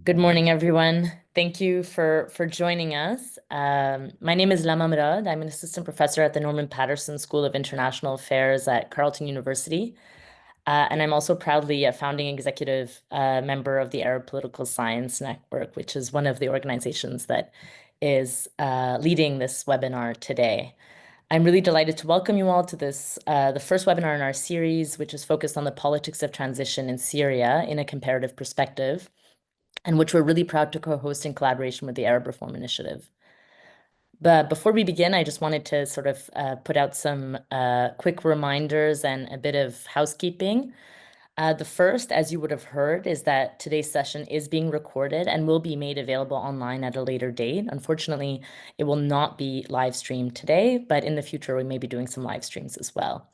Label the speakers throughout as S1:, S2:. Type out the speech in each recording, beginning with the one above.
S1: Good morning, everyone. Thank you for joining us. My name is Lama Murad. I'm an assistant professor at the Norman Patterson School of International Affairs at Carleton University. And I'm also proudly a founding executive member of the Arab Political Science Network, which is one of the organizations that is leading this webinar today. I'm really delighted to welcome you all to this, the first webinar in our series, which is focused on the politics of transition in Syria in a comparative perspective, and which we're really proud to co-host in collaboration with the Arab Reform Initiative. But before we begin, I just wanted to sort of put out some quick reminders and a bit of housekeeping. The first, as you would have heard, is that today's session is being recorded and will be made available online at a later date. Unfortunately, it will not be live streamed today, but in the future, we may be doing some live streams as well.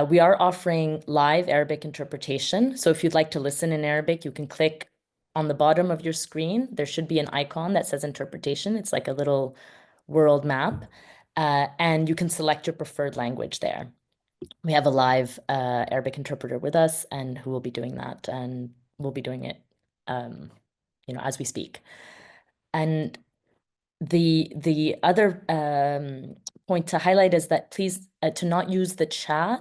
S1: We are offering live Arabic interpretation. So if you'd like to listen in Arabic, you can click on the bottom of your screen. There should be an icon that says interpretation. It's like a little world map. And you can select your preferred language there. We have a live Arabic interpreter with us and who will be doing that, and we'll be doing it as we speak. And the other point to highlight is that please to not use the chat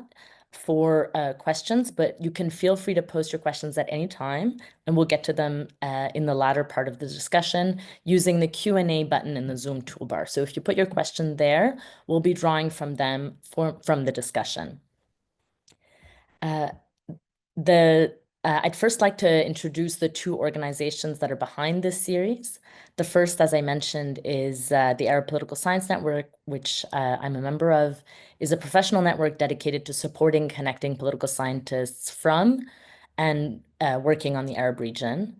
S1: for questions, but you can feel free to post your questions at any time, and we'll get to them in the latter part of the discussion using the Q&A button in the Zoom toolbar. So if you put your question there, we'll be drawing from them from the discussion. I'd first like to introduce the two organizations that are behind this series. The first, as I mentioned, is the Arab Political Science Network, which I'm a member of, is a professional network dedicated to supporting connecting political scientists from and working on the Arab region.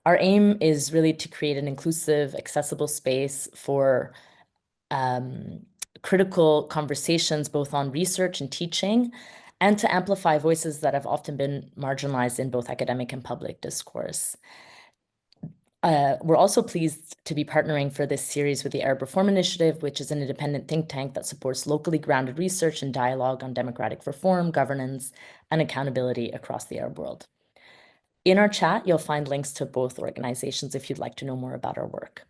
S1: Our aim is really to create an inclusive, accessible space for critical conversations, both on research and teaching, and to amplify voices that have often been marginalized in both academic and public discourse. We're also pleased to be partnering for this series with the Arab Reform Initiative, which is an independent think tank that supports locally grounded research and dialogue on democratic reform, governance, and accountability across the Arab world. In our chat, you'll find links to both organizations if you'd like to know more about our work.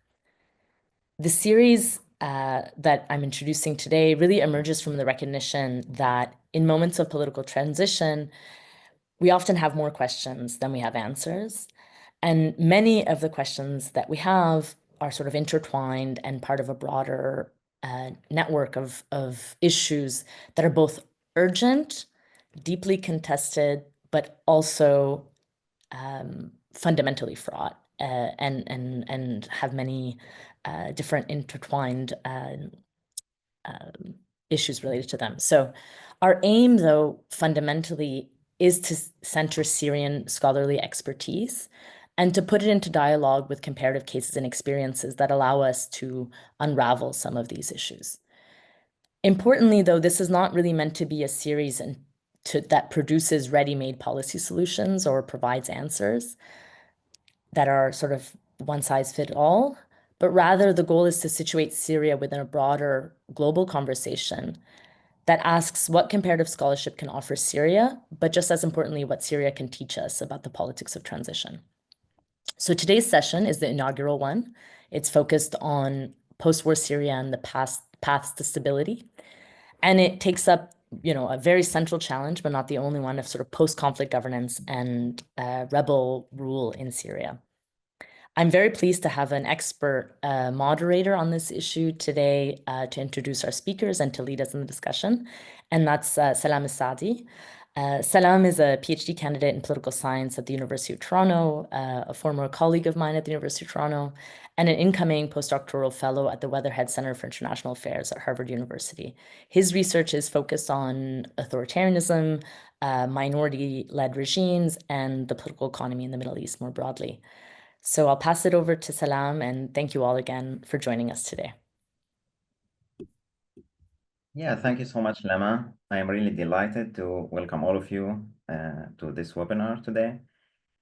S1: The series that I'm introducing today really emerges from the recognition that in moments of political transition, we often have more questions than we have answers. And many of the questions that we have are sort of intertwined and part of a broader network of issues that are both urgent, deeply contested, but also fundamentally fraught and have many different intertwined issues related to them. So our aim, though, fundamentally is to center Syrian scholarly expertise and to put it into dialogue with comparative cases and experiences that allow us to unravel some of these issues. Importantly, though, this is not really meant to be a series that produces ready-made policy solutions or provides answers that are sort of one size fit all, but rather the goal is to situate Syria within a broader global conversation that asks what comparative scholarship can offer Syria, but just as importantly, what Syria can teach us about the politics of transition. So today's session is the inaugural one. It's focused on post-war Syria and the paths to stability. And it takes up, a very central challenge, but not the only one, of sort of post-conflict governance and rebel rule in Syria. I'm very pleased to have an expert moderator on this issue today to introduce our speakers and to lead us in the discussion, and that's Salam Saadi. Salam is a PhD candidate in political science at the University of Toronto, a former colleague of mine at the University of Toronto, and an incoming postdoctoral fellow at the Weatherhead Center for International Affairs at Harvard University. His research is focused on authoritarianism, minority-led regimes, and the political economy in the Middle East more broadly. So I'll pass it over to Salam, and thank you all again for joining us today.
S2: Yeah, thank you so much, Lama. I am really delighted to welcome all of you to this webinar today.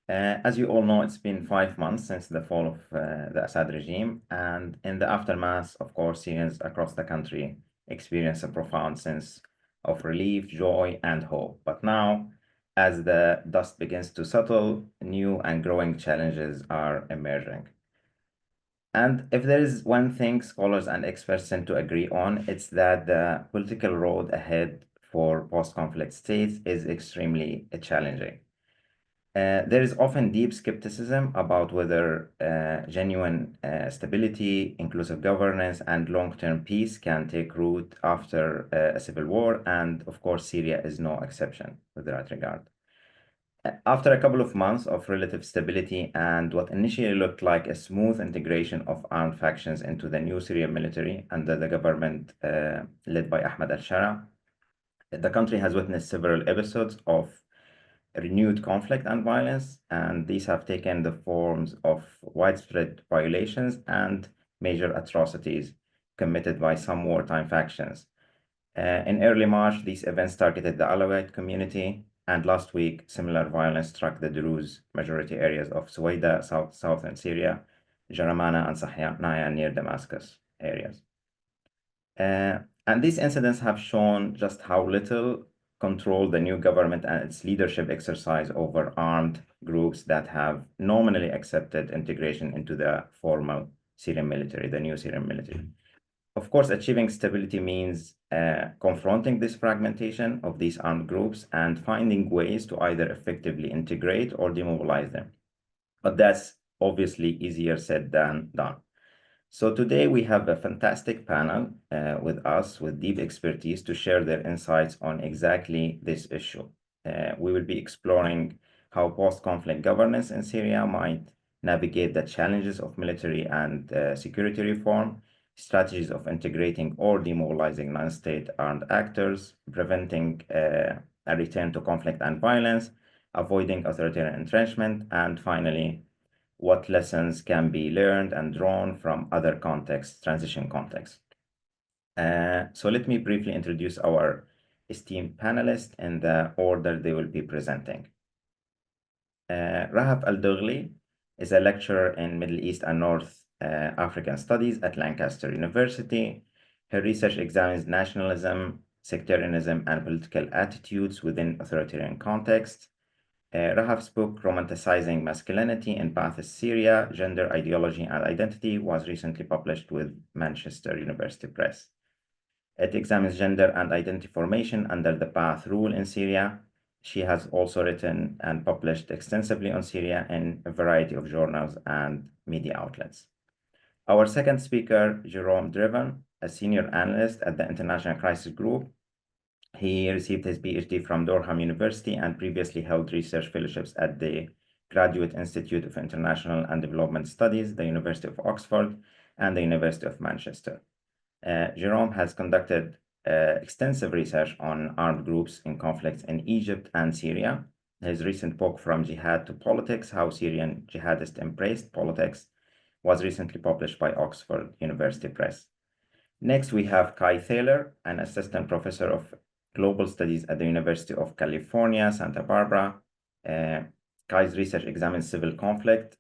S2: As you all know, it's been 5 months since the fall of the Assad regime, and in the aftermath, of course, Syrians across the country experience a profound sense of relief, joy, and hope. But now, as the dust begins to settle, new and growing challenges are emerging. And if there is one thing scholars and experts tend to agree on, it's that the political road ahead for post-conflict states is extremely challenging. There is often deep skepticism about whether genuine stability, inclusive governance, and long-term peace can take root after a civil war, and of course, Syria is no exception with that regard. After a couple of months of relative stability and what initially looked like a smooth integration of armed factions into the new Syrian military under the government led by Ahmed al-Shara, the country has witnessed several episodes of renewed conflict and violence, and these have taken the forms of widespread violations and major atrocities committed by some wartime factions. In early March, these events targeted the Alawite community, and last week, similar violence struck the Druze majority areas of Suwaida, southern Syria, Jaramana, and Sahnaya near Damascus areas. And these incidents have shown just how little control the new government and its leadership exercise over armed groups that have nominally accepted integration into the formal Syrian military, the new Syrian military. Of course, achieving stability means confronting this fragmentation of these armed groups and finding ways to either effectively integrate or demobilize them. But that's obviously easier said than done. So today we have a fantastic panel with us with deep expertise to share their insights on exactly this issue. We will be exploring how post-conflict governance in Syria might navigate the challenges of military and security reform, strategies of integrating or demobilizing non-state armed actors, preventing a return to conflict and violence, avoiding authoritarian entrenchment, and finally, what lessons can be learned and drawn from other contexts, transition contexts. So let me briefly introduce our esteemed panelists in the order they will be presenting. Rahaf Al-Doghli is a lecturer in Middle East and North African Studies at Lancaster University. Her research examines nationalism, sectarianism, and political attitudes within authoritarian contexts. Rahaf's book, Romanticizing Masculinity in Ba'athist Syria, Gender, Ideology, and Identity, was recently published with Manchester University Press. It examines gender and identity formation under the Ba'ath rule in Syria. She has also written and published extensively on Syria in a variety of journals and media outlets. Our second speaker, Jerome Driven, a senior analyst at the International Crisis Group. He received his PhD from Durham University and previously held research fellowships at the Graduate Institute of International and Development Studies, the University of Oxford, and the University of Manchester. Jerome has conducted extensive research on armed groups in conflicts in Egypt and Syria. His recent book, From Jihad to Politics, How Syrian Jihadists Embraced Politics, was recently published by Oxford University Press. Next, we have Kai Thaler, an assistant professor of global studies at the University of California, Santa Barbara. Kai's research examines civil conflict,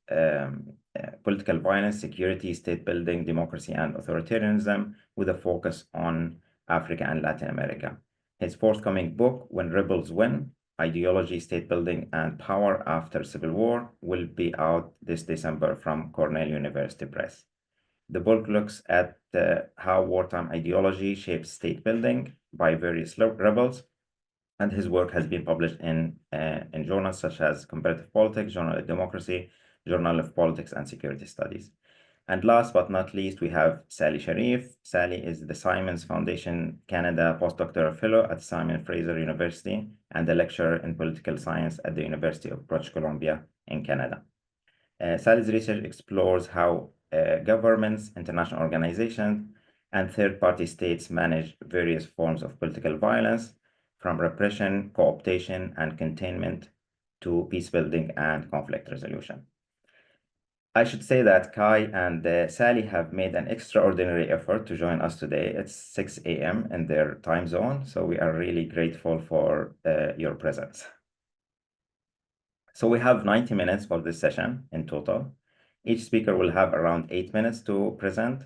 S2: political violence, security, state building, democracy, and authoritarianism, with a focus on Africa and Latin America. His forthcoming book, When Rebels Win, Ideology, State Building, and Power After Civil War, will be out this December from Cornell University Press. The book looks at how wartime ideology shapes state building by various rebels, and his work has been published in journals such as Comparative Politics, Journal of Democracy, Journal of Politics and Security Studies. And last but not least, we have Sally Sharif. Sally is the Simons Foundation Canada postdoctoral fellow at Simon Fraser University and a lecturer in political science at the University of British Columbia in Canada. Sally's research explores how governments, international organizations, and third-party states manage various forms of political violence, from repression, co-optation, and containment to peace building and conflict resolution. I should say that Kai and Sally have made an extraordinary effort to join us today. It's 6 a.m. in their time zone, so we are really grateful for your presence. So we have 90 minutes for this session in total. Each speaker will have around 8 minutes to present.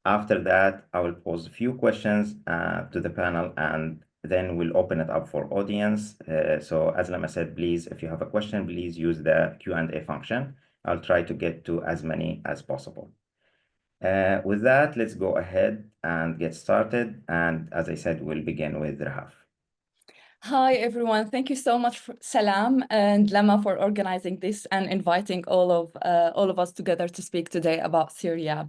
S2: After that, I will pose a few questions to the panel, and then we'll open it up for audience. So as Lama said, please, if you have a question, please use the Q&A function. I'll try to get to as many as possible. With that, let's go ahead and get started. And as I said, we'll begin with Rahaf.
S3: Hi, everyone. Thank you so much, Salam and Lama, for organizing this and inviting all of us together to speak today about Syria.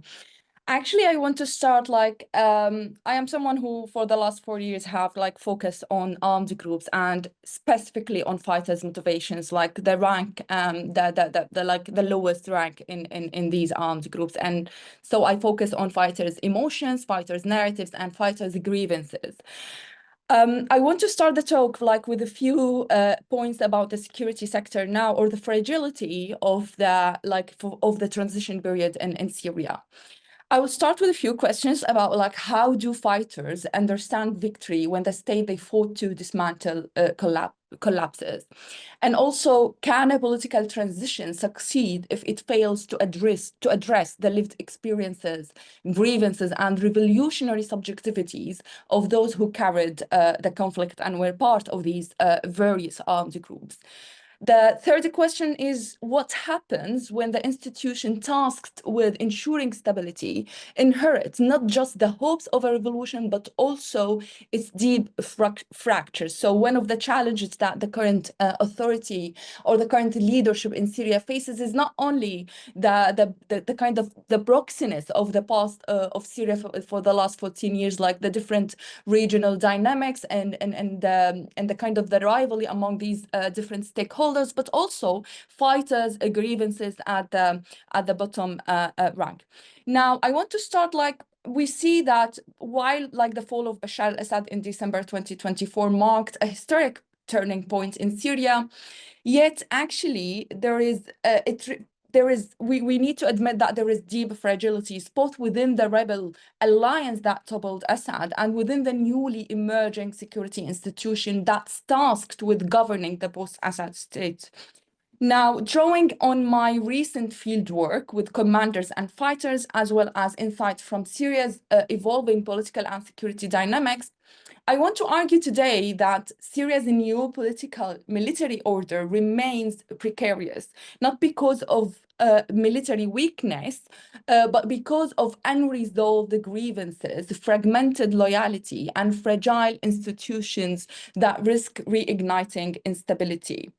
S3: Actually, I want to start I am someone who for the last 4 years have focused on armed groups and specifically on fighters' motivations, like the rank, the lowest rank in these armed groups. And so I focus on fighters' emotions, fighters' narratives, and fighters' grievances. I want to start the talk with a few points about the security sector now, or the fragility of the transition period in Syria. I will start with a few questions about how do fighters understand victory when the state they fought to dismantle collapses? And also, can a political transition succeed if it fails to address the lived experiences, grievances, and revolutionary subjectivities of those who carried the conflict and were part of these various armed groups? The third question is, what happens when the institution tasked with ensuring stability inherits not just the hopes of a revolution, but also its deep fractures? So one of the challenges that the current authority or the current leadership in Syria faces is not only the kind of the proxiness of the past of Syria for the last 14 years, like the different regional dynamics and the kind of the rivalry among these different stakeholders, but also fighters' grievances at the bottom rank. Now, I want to start we see that while the fall of Bashar al-Assad in December 2024 marked a historic turning point in Syria, yet actually we need to admit that there is deep fragilities both within the rebel alliance that toppled Assad and within the newly emerging security institution that's tasked with governing the post-Assad state. Now, drawing on my recent field work with commanders and fighters, as well as insights from Syria's evolving political and security dynamics, I want to argue today that Syria's new political military order remains precarious, not because of military weakness, but because of unresolved grievances, fragmented loyalty, and fragile institutions that risk reigniting instability.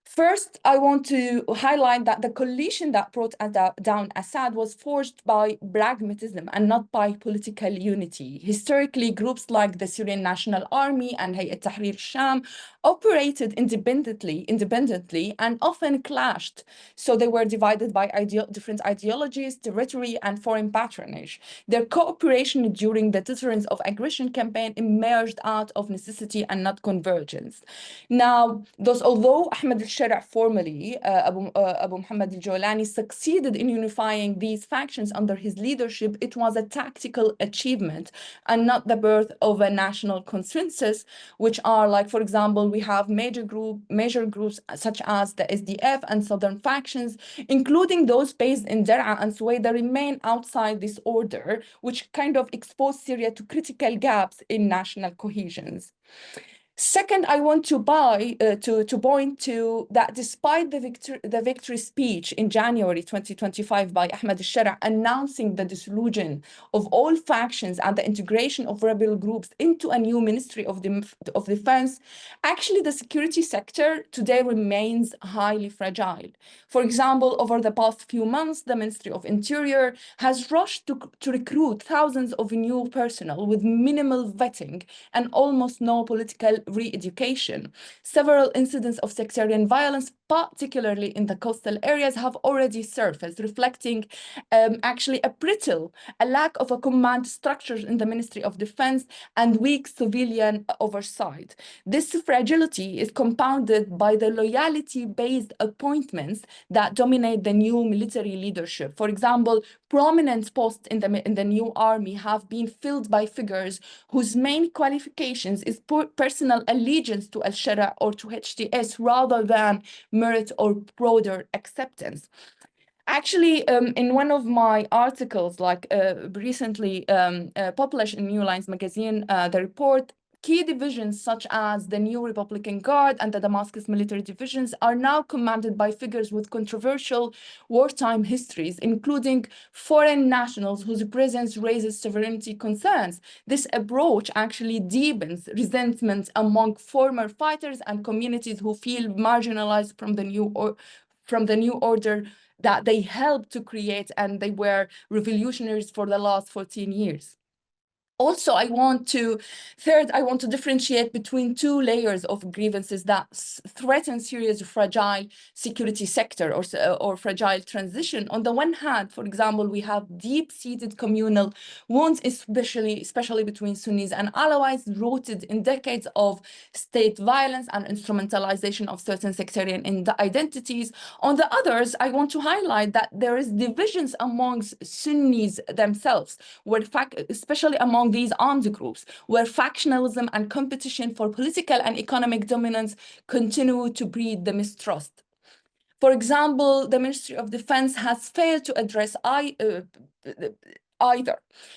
S3: First, I want to highlight that the coalition that brought down Assad was forged by pragmatism and not by political unity. Historically, groups like the Syrian National Army and Hayat Tahrir Sham operated independently and often clashed. So they were divided by different ideologies, territory, and foreign patronage. Their cooperation during the deterrence of aggression campaign emerged out of necessity and not convergence. Now, although Ahmed al-Shara formally, Abu Muhammad al-Jawlani succeeded in unifying these factions under his leadership, it was a tactical achievement and not the birth of a national consensus, which are for example, we have major groups such as the SDF and southern factions, including those based in Dar'a and Suwaida, remain outside this order, which kind of exposed Syria to critical gaps in national cohesions. Second, I want to point to that despite the victory speech in January 2025 by Ahmed al-Shara announcing the dissolution of all factions and the integration of rebel groups into a new Ministry of Defense, actually the security sector today remains highly fragile. For example, over the past few months, the Ministry of Interior has rushed to recruit thousands of new personnel with minimal vetting and almost no political re-education. Several incidents of sectarian violence, particularly in the coastal areas, have already surfaced, reflecting actually a lack of a command structure in the Ministry of Defense and weak civilian oversight. This fragility is compounded by the loyalty-based appointments that dominate the new military leadership. For example, prominent posts in the new army have been filled by figures whose main qualifications is personal allegiance to al-Shara or to HTS rather than merit or broader acceptance. Actually, in one of my articles, recently published in New Lines magazine, the report key divisions such as the new Republican Guard and the Damascus military divisions are now commanded by figures with controversial wartime histories, including foreign nationals whose presence raises sovereignty concerns. This approach actually deepens resentment among former fighters and communities who feel marginalized from the new order that they helped to create, and they were revolutionaries for the last 14 years. Also, I want to differentiate between two layers of grievances that threaten Syria's fragile security sector or fragile transition. On the one hand, for example, we have deep-seated communal wounds, especially between Sunnis and Alawites, rooted in decades of state violence and instrumentalization of certain sectarian identities. On the others, I want to highlight that there is divisions amongst Sunnis themselves, especially among these armed groups, where factionalism and competition for political and economic dominance continue to breed the mistrust. For example, the Ministry of Defense has failed to address either.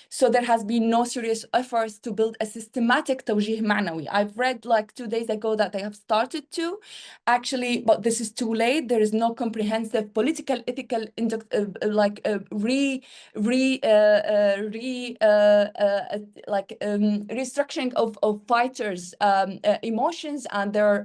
S3: So there has been no serious efforts to build a systematic tawjih ma'nawi. I've read like 2 days ago that they have started to actually, but this is too late. There is no comprehensive political, ethical, restructuring of fighters' emotions and their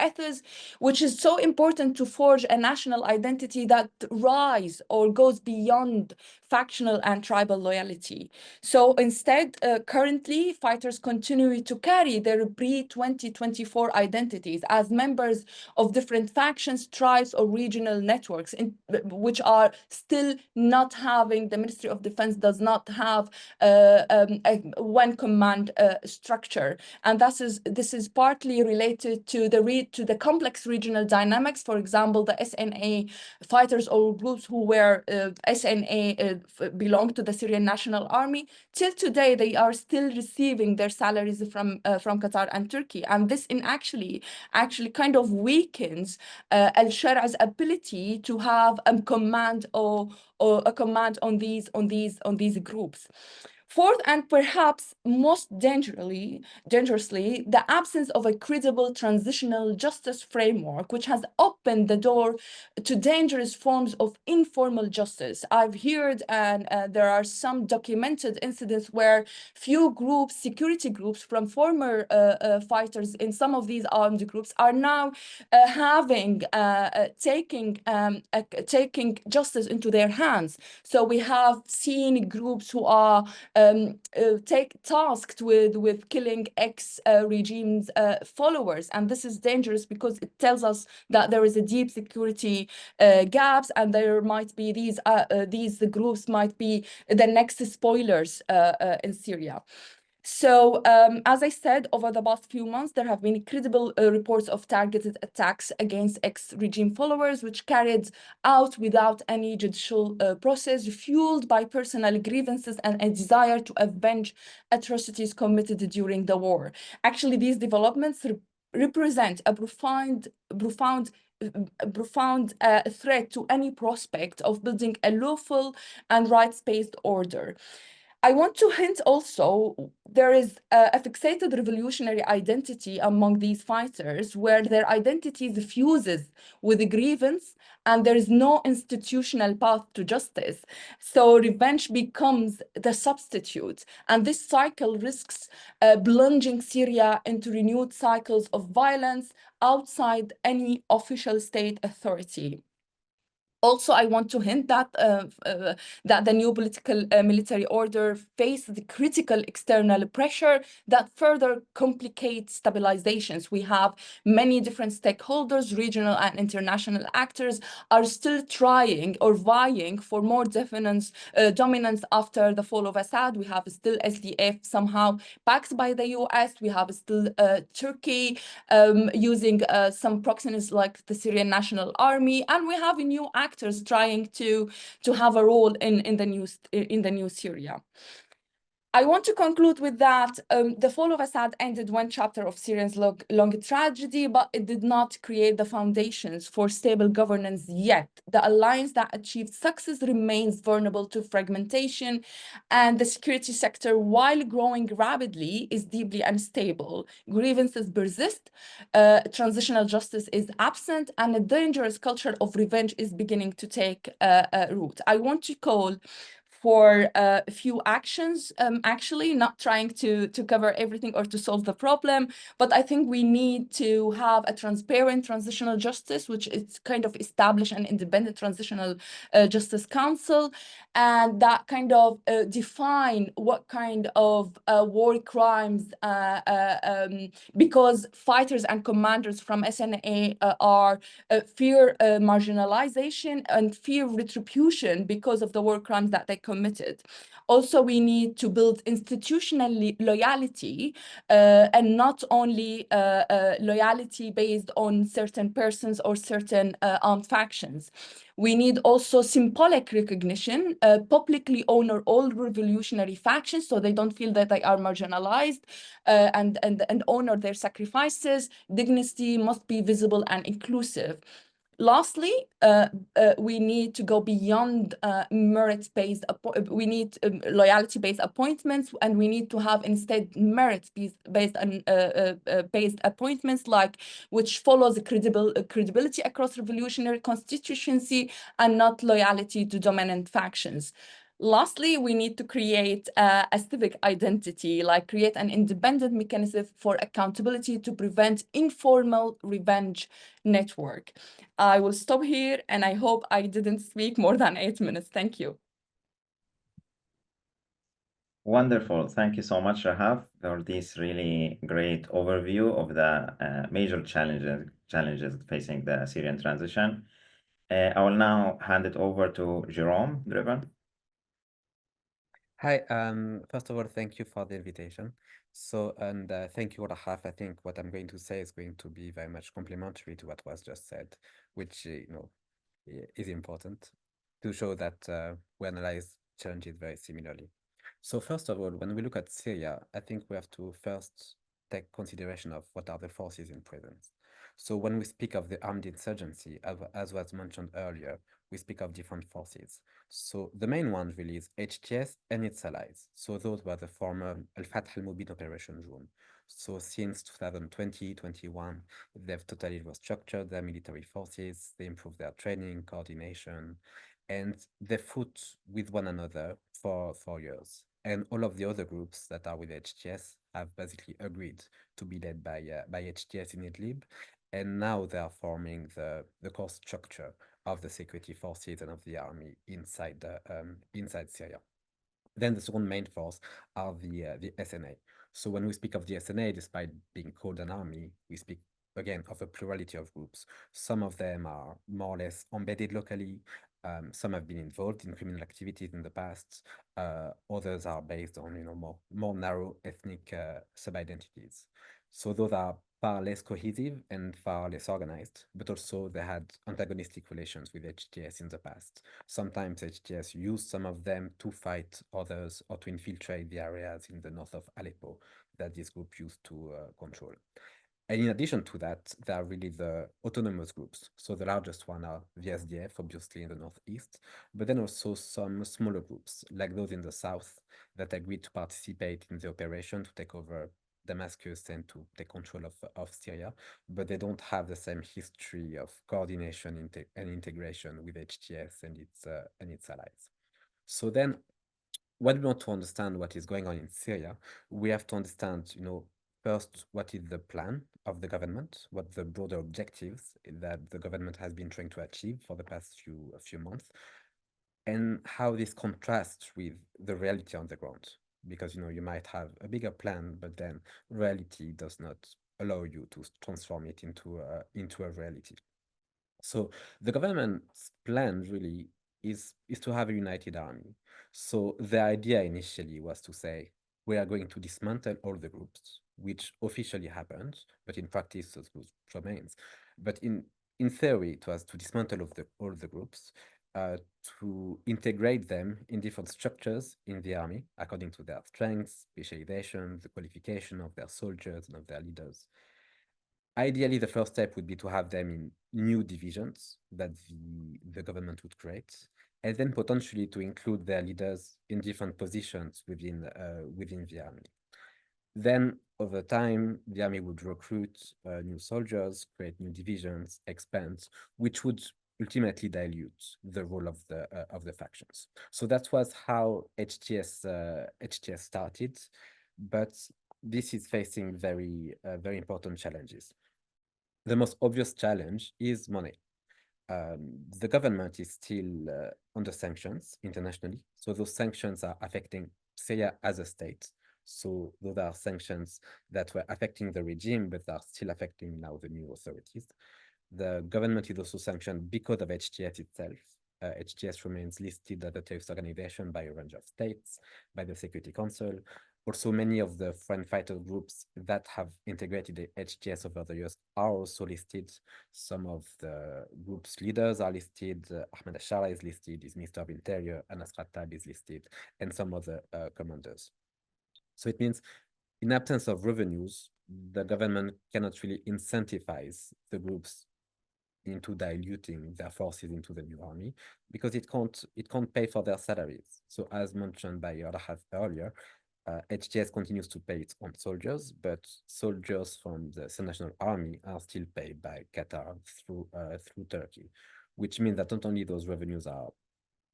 S3: ethos, which is so important to forge a national identity that rise or goes beyond factional and tribal loyalty. So instead, currently, fighters continue to carry their pre-2024 identities as members of different factions, tribes, or regional networks, which are still not having, the Ministry of Defense does not have a one command structure. And this is partly related to the complex regional dynamics. For example, the SNA fighters or groups who were SNA belong to the Syrian National Army. Till today, they are still receiving their salaries from Qatar and Turkey, and this actually kind of weakens Al-Shar'a's ability to have a command or a command on these groups. Fourth, and perhaps most dangerously, the absence of a credible transitional justice framework, which has opened the door to dangerous forms of informal justice. I've heard, and there are some documented incidents where few groups, security groups from former fighters in some of these armed groups are now taking justice into their hands. So we have seen groups who are tasked with killing ex-regime's followers, and this is dangerous because it tells us that there is a deep security gaps, and there might be these groups might be the next spoilers in Syria. So, as I said, over the past few months, there have been credible reports of targeted attacks against ex-regime followers, which carried out without any judicial process, fueled by personal grievances and a desire to avenge atrocities committed during the war. Actually, these developments represent a profound threat to any prospect of building a lawful and rights-based order. I want to hint also, there is a fixated revolutionary identity among these fighters where their identity fuses with the grievance and there is no institutional path to justice. So revenge becomes the substitute, and this cycle risks plunging Syria into renewed cycles of violence outside any official state authority. Also, I want to hint that that the new political military order faces the critical external pressure that further complicates stabilizations. We have many different stakeholders, regional and international actors are still trying or vying for more dominance after the fall of Assad. We have still SDF somehow backed by the US. We have still Turkey using some proxies like the Syrian National Army, and we have a new actors trying to have a role in the new Syria. I want to conclude with that the fall of Assad ended one chapter of Syria's long tragedy, but it did not create the foundations for stable governance yet. The alliance that achieved success remains vulnerable to fragmentation, and the security sector, while growing rapidly, is deeply unstable. Grievances persist, transitional justice is absent, and a dangerous culture of revenge is beginning to take root. I want to call for a few actions, actually, not trying to cover everything or to solve the problem, but I think we need to have a transparent transitional justice, which is kind of establish an independent transitional justice council, and that kind of define what kind of war crimes, because fighters and commanders from SNA are fear marginalization and fear retribution because of the war crimes that they committed. Also, we need to build institutional loyalty and not only loyalty based on certain persons or certain armed factions. We need also symbolic recognition, publicly honor all revolutionary factions so they don't feel that they are marginalized, and honor their sacrifices. Dignity must be visible and inclusive. Lastly, we need to go beyond merit-based, we need loyalty-based appointments, and we need to have instead merit-based appointments, like which follows credibility across revolutionary constituency and not loyalty to dominant factions. Lastly, we need to create a civic identity, like create an independent mechanism for accountability to prevent informal revenge network. I will stop here, and I hope I didn't speak more than 8 minutes. Thank you.
S2: Wonderful. Thank you so much, Rahaf, for this really great overview of the major challenges facing the Syrian transition. I will now hand it over to Jerome Driven.
S4: Hi, first of all, thank you for the invitation. And thank you, Rahaf. I think what I'm going to say is going to be very much complementary to what was just said, which, is important to show that we analyze challenges very similarly. So first of all, when we look at Syria, I think we have to first take consideration of what are the forces in presence. So when we speak of the armed insurgency, as was mentioned earlier, we speak of different forces. So the main one really is HTS and its allies. So those were the former Al-Fath al-Mubin operation zone. So since 2020-21, they've totally restructured their military forces, they improved their training, coordination, and they fought with one another for 4 years. And all of the other groups that are with HTS have basically agreed to be led by HTS in Idlib, and now they are forming the core structure of the security forces and of the army inside Syria. Then the second main force are the SNA. So when we speak of the SNA, despite being called an army, we speak again of a plurality of groups. Some of them are more or less embedded locally. Some have been involved in criminal activities in the past. Others are based on more narrow ethnic sub-identities. So those are far less cohesive and far less organized, but also they had antagonistic relations with HTS in the past. Sometimes HTS used some of them to fight others or to infiltrate the areas in the north of Aleppo that this group used to control. And in addition to that, there are really the autonomous groups. So the largest one are the SDF, obviously in the northeast, but then also some smaller groups, like those in the south, that agreed to participate in the operation to take over Damascus and to take control of Syria, but they don't have the same history of coordination and integration with HTS and its allies. So then, when we want to understand what is going on in Syria, we have to understand, first, what is the plan of the government, what the broader objectives that the government has been trying to achieve for the past few months, and how this contrasts with the reality on the ground. Because you might have a bigger plan, but then reality does not allow you to transform it into a reality. So the government's plan really is to have a united army. So the idea initially was to say, we are going to dismantle all the groups, which officially happened, but in practice those groups remains. But in theory, it was to dismantle all the groups to integrate them in different structures in the army according to their strengths, specialization, the qualification of their soldiers and of their leaders. Ideally, the first step would be to have them in new divisions that the government would create, and then potentially to include their leaders in different positions within the army. Then, over time, the army would recruit new soldiers, create new divisions, expand, which would ultimately dilute the role of the factions. So that was how HTS started, but this is facing very important challenges. The most obvious challenge is money. The government is still under sanctions internationally. So those sanctions are affecting Syria as a state. So those are sanctions that were affecting the regime, but are still affecting now the new authorities. The government is also sanctioned because of HTS itself. HTS remains listed as a terrorist organization by a range of states, by the Security Council. Also, many of the foreign fighter groups that have integrated the HTS over the years are also listed. Some of the group's leaders are listed. Ahmed Ashara is listed, is Minister of Interior, Anas Khattab is listed, and some other commanders. So it means in absence of revenues, the government cannot really incentivize the groups into diluting their forces into the new army because it can't pay for their salaries. So as mentioned by Rahaf earlier, HTS continues to pay its own soldiers, but soldiers from the National Army are still paid by Qatar through Turkey, which means that not only those revenues are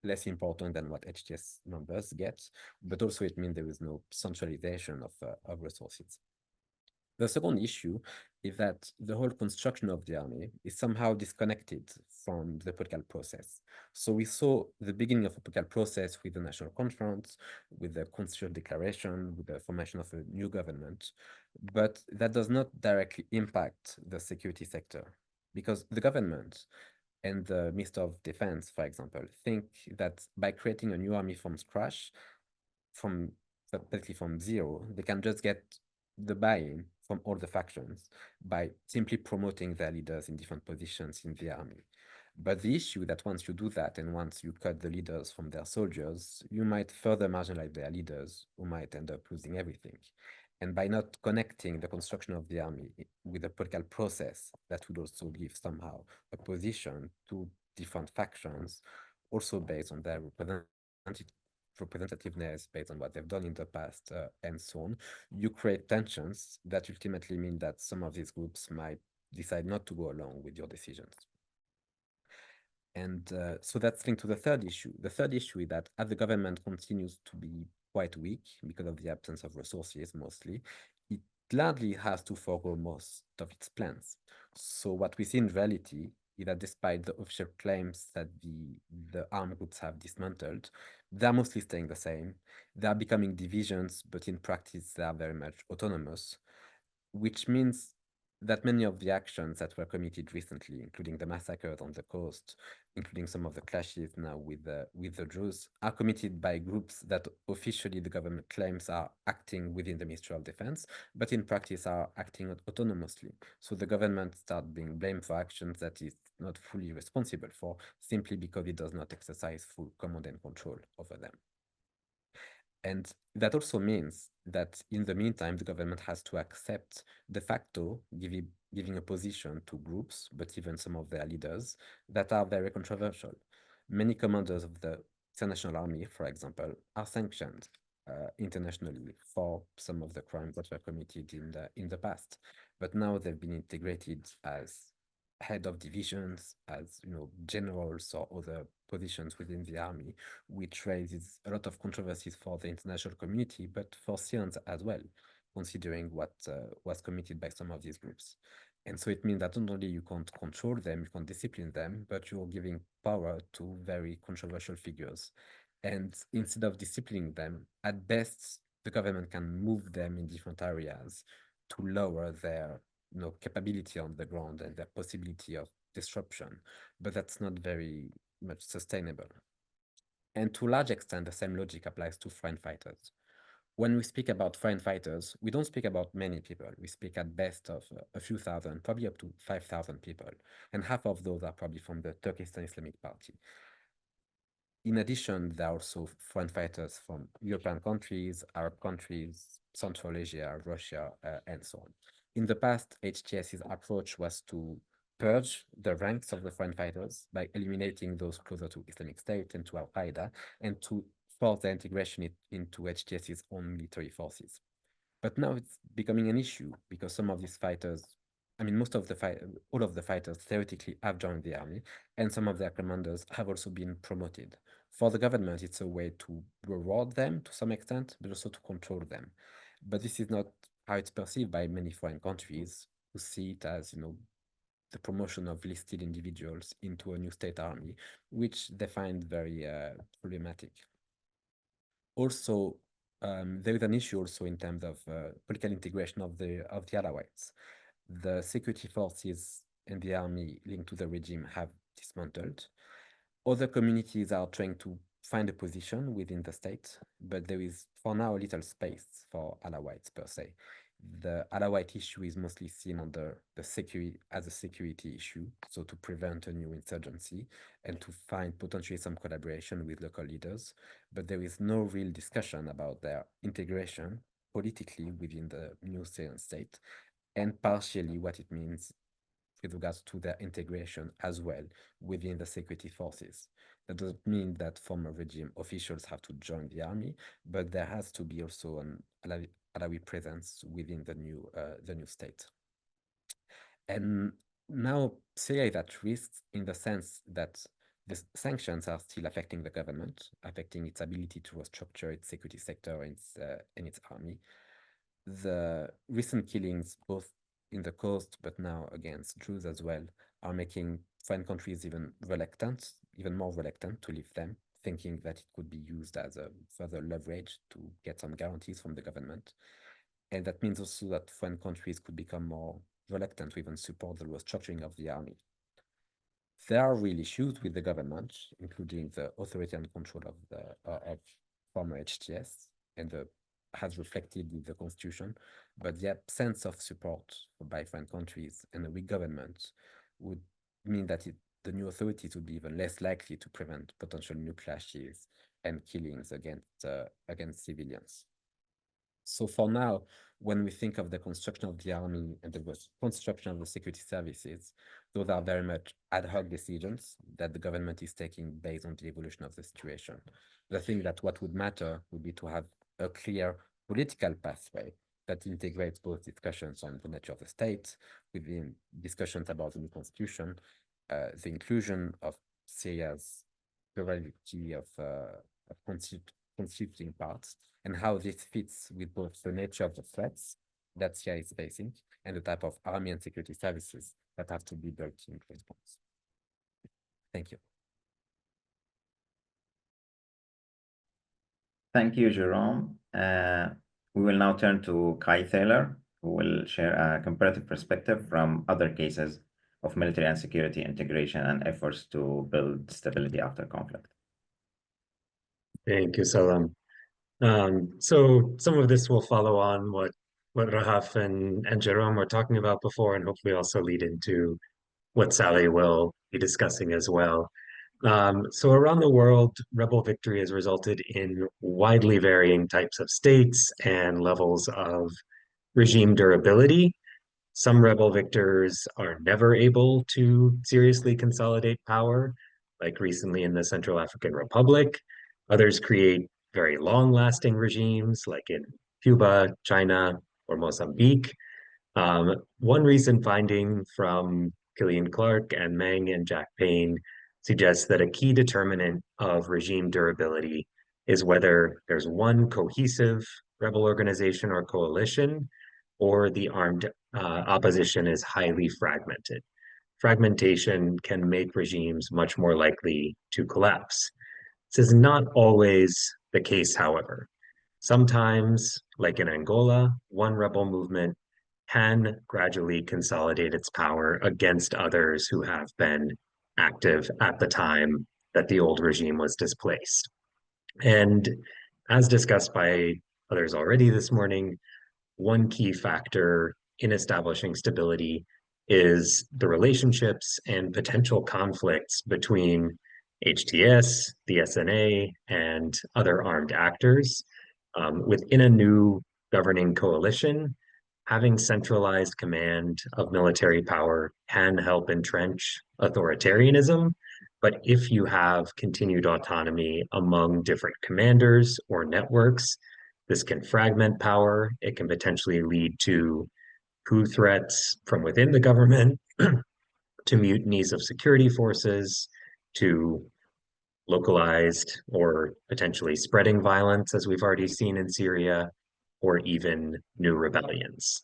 S4: less important than what HTS members get, but also it means there is no centralization of resources. The second issue is that the whole construction of the army is somehow disconnected from the political process. So we saw the beginning of a political process with the National Conference, with the Constitutional Declaration, with the formation of a new government, but that does not directly impact the security sector because the government and the Minister of Defense, for example, think that by creating a new army from scratch, basically from zero, they can just get the buy-in from all the factions by simply promoting their leaders in different positions in the army. But the issue that once you do that and once you cut the leaders from their soldiers, you might further marginalize their leaders who might end up losing everything. And by not connecting the construction of the army with a political process that would also give somehow a position to different factions, also based on their representativeness, based on what they've done in the past, and so on, you create tensions that ultimately mean that some of these groups might decide not to go along with your decisions. And so that's linked to the third issue. The third issue is that as the government continues to be quite weak because of the absence of resources mostly, it gladly has to forego most of its plans. So what we see in reality is that despite the official claims that the armed groups have dismantled, they're mostly staying the same. They are becoming divisions, but in practice they are very much autonomous, which means that many of the actions that were committed recently, including the massacres on the coast, including some of the clashes now with the Druze, are committed by groups that officially the government claims are acting within the Ministry of Defense, but in practice are acting autonomously. So the government starts being blamed for actions that is not fully responsible for, simply because it does not exercise full command and control over them. And that also means that in the meantime, the government has to accept de facto giving a position to groups, but even some of their leaders, that are very controversial. Many commanders of the National Army, for example, are sanctioned internationally for some of the crimes that were committed in the past. But now they've been integrated as head of divisions, as generals or other positions within the army, which raises a lot of controversies for the international community, but for Syrians as well, considering what was committed by some of these groups. And so it means that not only you can't control them, you can't discipline them, but you're giving power to very controversial figures. And instead of disciplining them, at best, the government can move them in different areas to lower their capability on the ground and their possibility of disruption, but that's not very much sustainable. And to a large extent, the same logic applies to foreign fighters. When we speak about foreign fighters, we don't speak about many people. We speak at best of a few thousand, probably up to 5,000 people. And half of those are probably from the Turkestan Islamic Party. in addition, there are also foreign fighters from European countries, Arab countries, Central Asia, Russia, and so on. In the past, HTS's approach was to purge the ranks of the foreign fighters by eliminating those closer to Islamic State and to Al-Qaeda, and to force their integration into HTS's own military forces. But now it's becoming an issue because some of these fighters, I mean, all of the fighters theoretically have joined the army, and some of their commanders have also been promoted. For the government, it's a way to reward them to some extent, but also to control them. But this is not how it's perceived by many foreign countries, who see it as, the promotion of listed individuals into a new state army, which they find very problematic. Also, there is an issue also in terms of political integration of the Alawites. The security forces and the army linked to the regime have dismantled. Other communities are trying to find a position within the state, but there is for now little space for Alawites per se. The Alawite issue is mostly seen under the security as a security issue, so to prevent a new insurgency and to find potentially some collaboration with local leaders, but there is no real discussion about their integration politically within the new Syrian state, and partially what it means with regards to their integration as well within the security forces. That doesn't mean that former regime officials have to join the army, but there has to be also an Alawi presence within the new state. And now Syria is at risk in the sense that the sanctions are still affecting the government, affecting its ability to restructure its security sector and its army. The recent killings, both in the coast, but now against Druze as well, are making foreign countries even more reluctant to leave them, thinking that it could be used as a further leverage to get some guarantees from the government. And that means also that foreign countries could become more reluctant to even support the restructuring of the army. There are real issues with the government, including the authority and control of former HTS and has reflected in the constitution, but the absence of support by foreign countries and a weak government would mean that the new authorities would be even less likely to prevent potential new clashes and killings against civilians. So for now, when we think of the construction of the army and the construction of the security services, those are very much ad hoc decisions that the government is taking based on the evolution of the situation. I think that what would matter would be to have a clear political pathway that integrates both discussions on the nature of the state within discussions about the new constitution, the inclusion of Syria's plurality of constituting parts, and how this fits with both the nature of the threats that Syria is facing and the type of army and security services that have to be built in response. Thank you.
S2: Thank you, Jerome. We will now turn to Kai Thaler, who will share a comparative perspective from other cases of military and security integration and efforts to build stability after conflict.
S5: Thank you, Salam. So some of this will follow on what Rahaf and Jerome were talking about before, and hopefully also lead into what Sally will be discussing as well. So around the world, rebel victory has resulted in widely varying types of states and levels of regime durability. Some rebel victors are never able to seriously consolidate power, like recently in the Central African Republic. Others create very long-lasting regimes, like in Cuba, China, or Mozambique. One recent finding from Killian Clark and Meng and Jack Payne suggests that a key determinant of regime durability is whether there's one cohesive rebel organization or coalition, or the armed opposition is highly fragmented. Fragmentation can make regimes much more likely to collapse. This is not always the case, however. Sometimes, like in Angola, one rebel movement can gradually consolidate its power against others who have been active at the time that the old regime was displaced. And as discussed by others already this morning, one key factor in establishing stability is the relationships and potential conflicts between HTS, the SNA, and other armed actors. Within a new governing coalition, having centralized command of military power can help entrench authoritarianism. But if you have continued autonomy among different commanders or networks, this can fragment power. It can potentially lead to coup threats from within the government, to mutinies of security forces, to localized or potentially spreading violence, as we've already seen in Syria, or even new rebellions.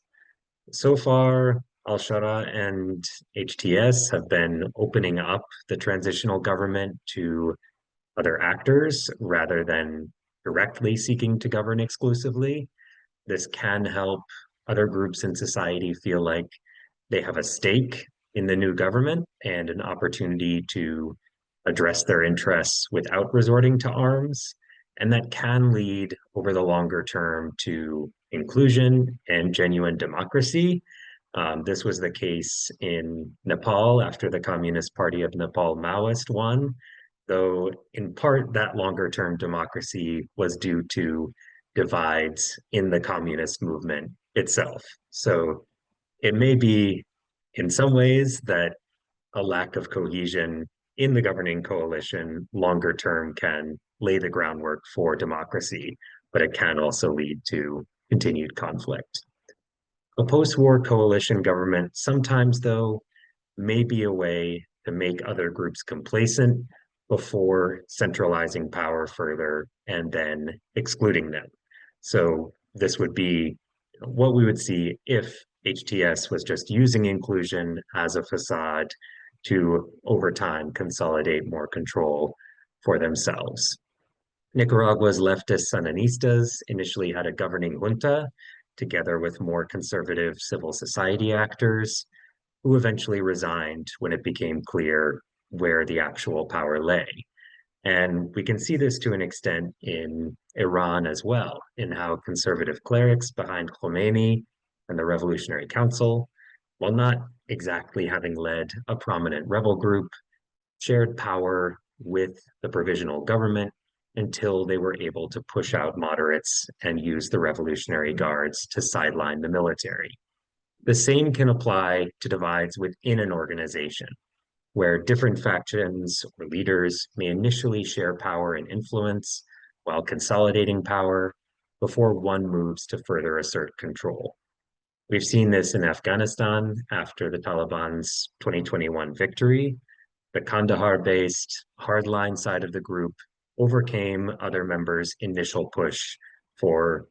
S5: So far, Al-Shara and HTS have been opening up the transitional government to other actors rather than directly seeking to govern exclusively. This can help other groups in society feel like they have a stake in the new government and an opportunity to address their interests without resorting to arms. And that can lead over the longer term to inclusion and genuine democracy. This was the case in Nepal after the Communist Party of Nepal Maoist won, though in part that longer term democracy was due to divides in the communist movement itself. So it may be in some ways that a lack of cohesion in the governing coalition longer term can lay the groundwork for democracy, but it can also lead to continued conflict. A post-war coalition government sometimes, though, may be a way to make other groups complacent before centralizing power further and then excluding them. So this would be what we would see if HTS was just using inclusion as a facade to, over time, consolidate more control for themselves. Nicaragua's leftist Sandinistas initially had a governing junta, together with more conservative civil society actors, who eventually resigned when it became clear where the actual power lay. And we can see this to an extent in Iran as well, in how conservative clerics behind Khomeini and the Revolutionary Council, while not exactly having led a prominent rebel group, shared power with the provisional government until they were able to push out moderates and use the Revolutionary Guards to sideline the military. The same can apply to divides within an organization, where different factions or leaders may initially share power and influence while consolidating power before one moves to further assert control. We've seen this in Afghanistan after the Taliban's 2021 victory. The Kandahar-based hardline side of the group overcame other members' initial push for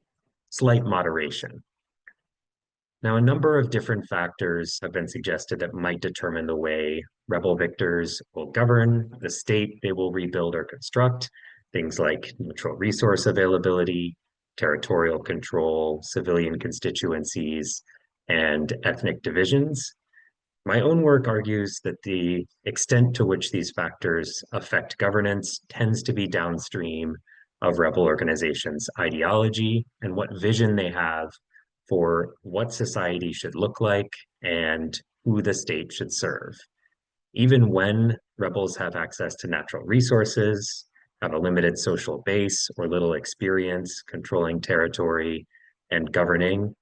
S5: slight moderation. Now, a number of different factors have been suggested that might determine the way rebel victors will govern, the state they will rebuild or construct, things like natural resource availability, territorial control, civilian constituencies, and ethnic divisions. My own work argues that the extent to which these factors affect governance tends to be downstream of rebel organizations' ideology and what vision they have for what society should look like and who the state should serve. Even when rebels have access to natural resources, have a limited social base or little experience controlling territory and governing,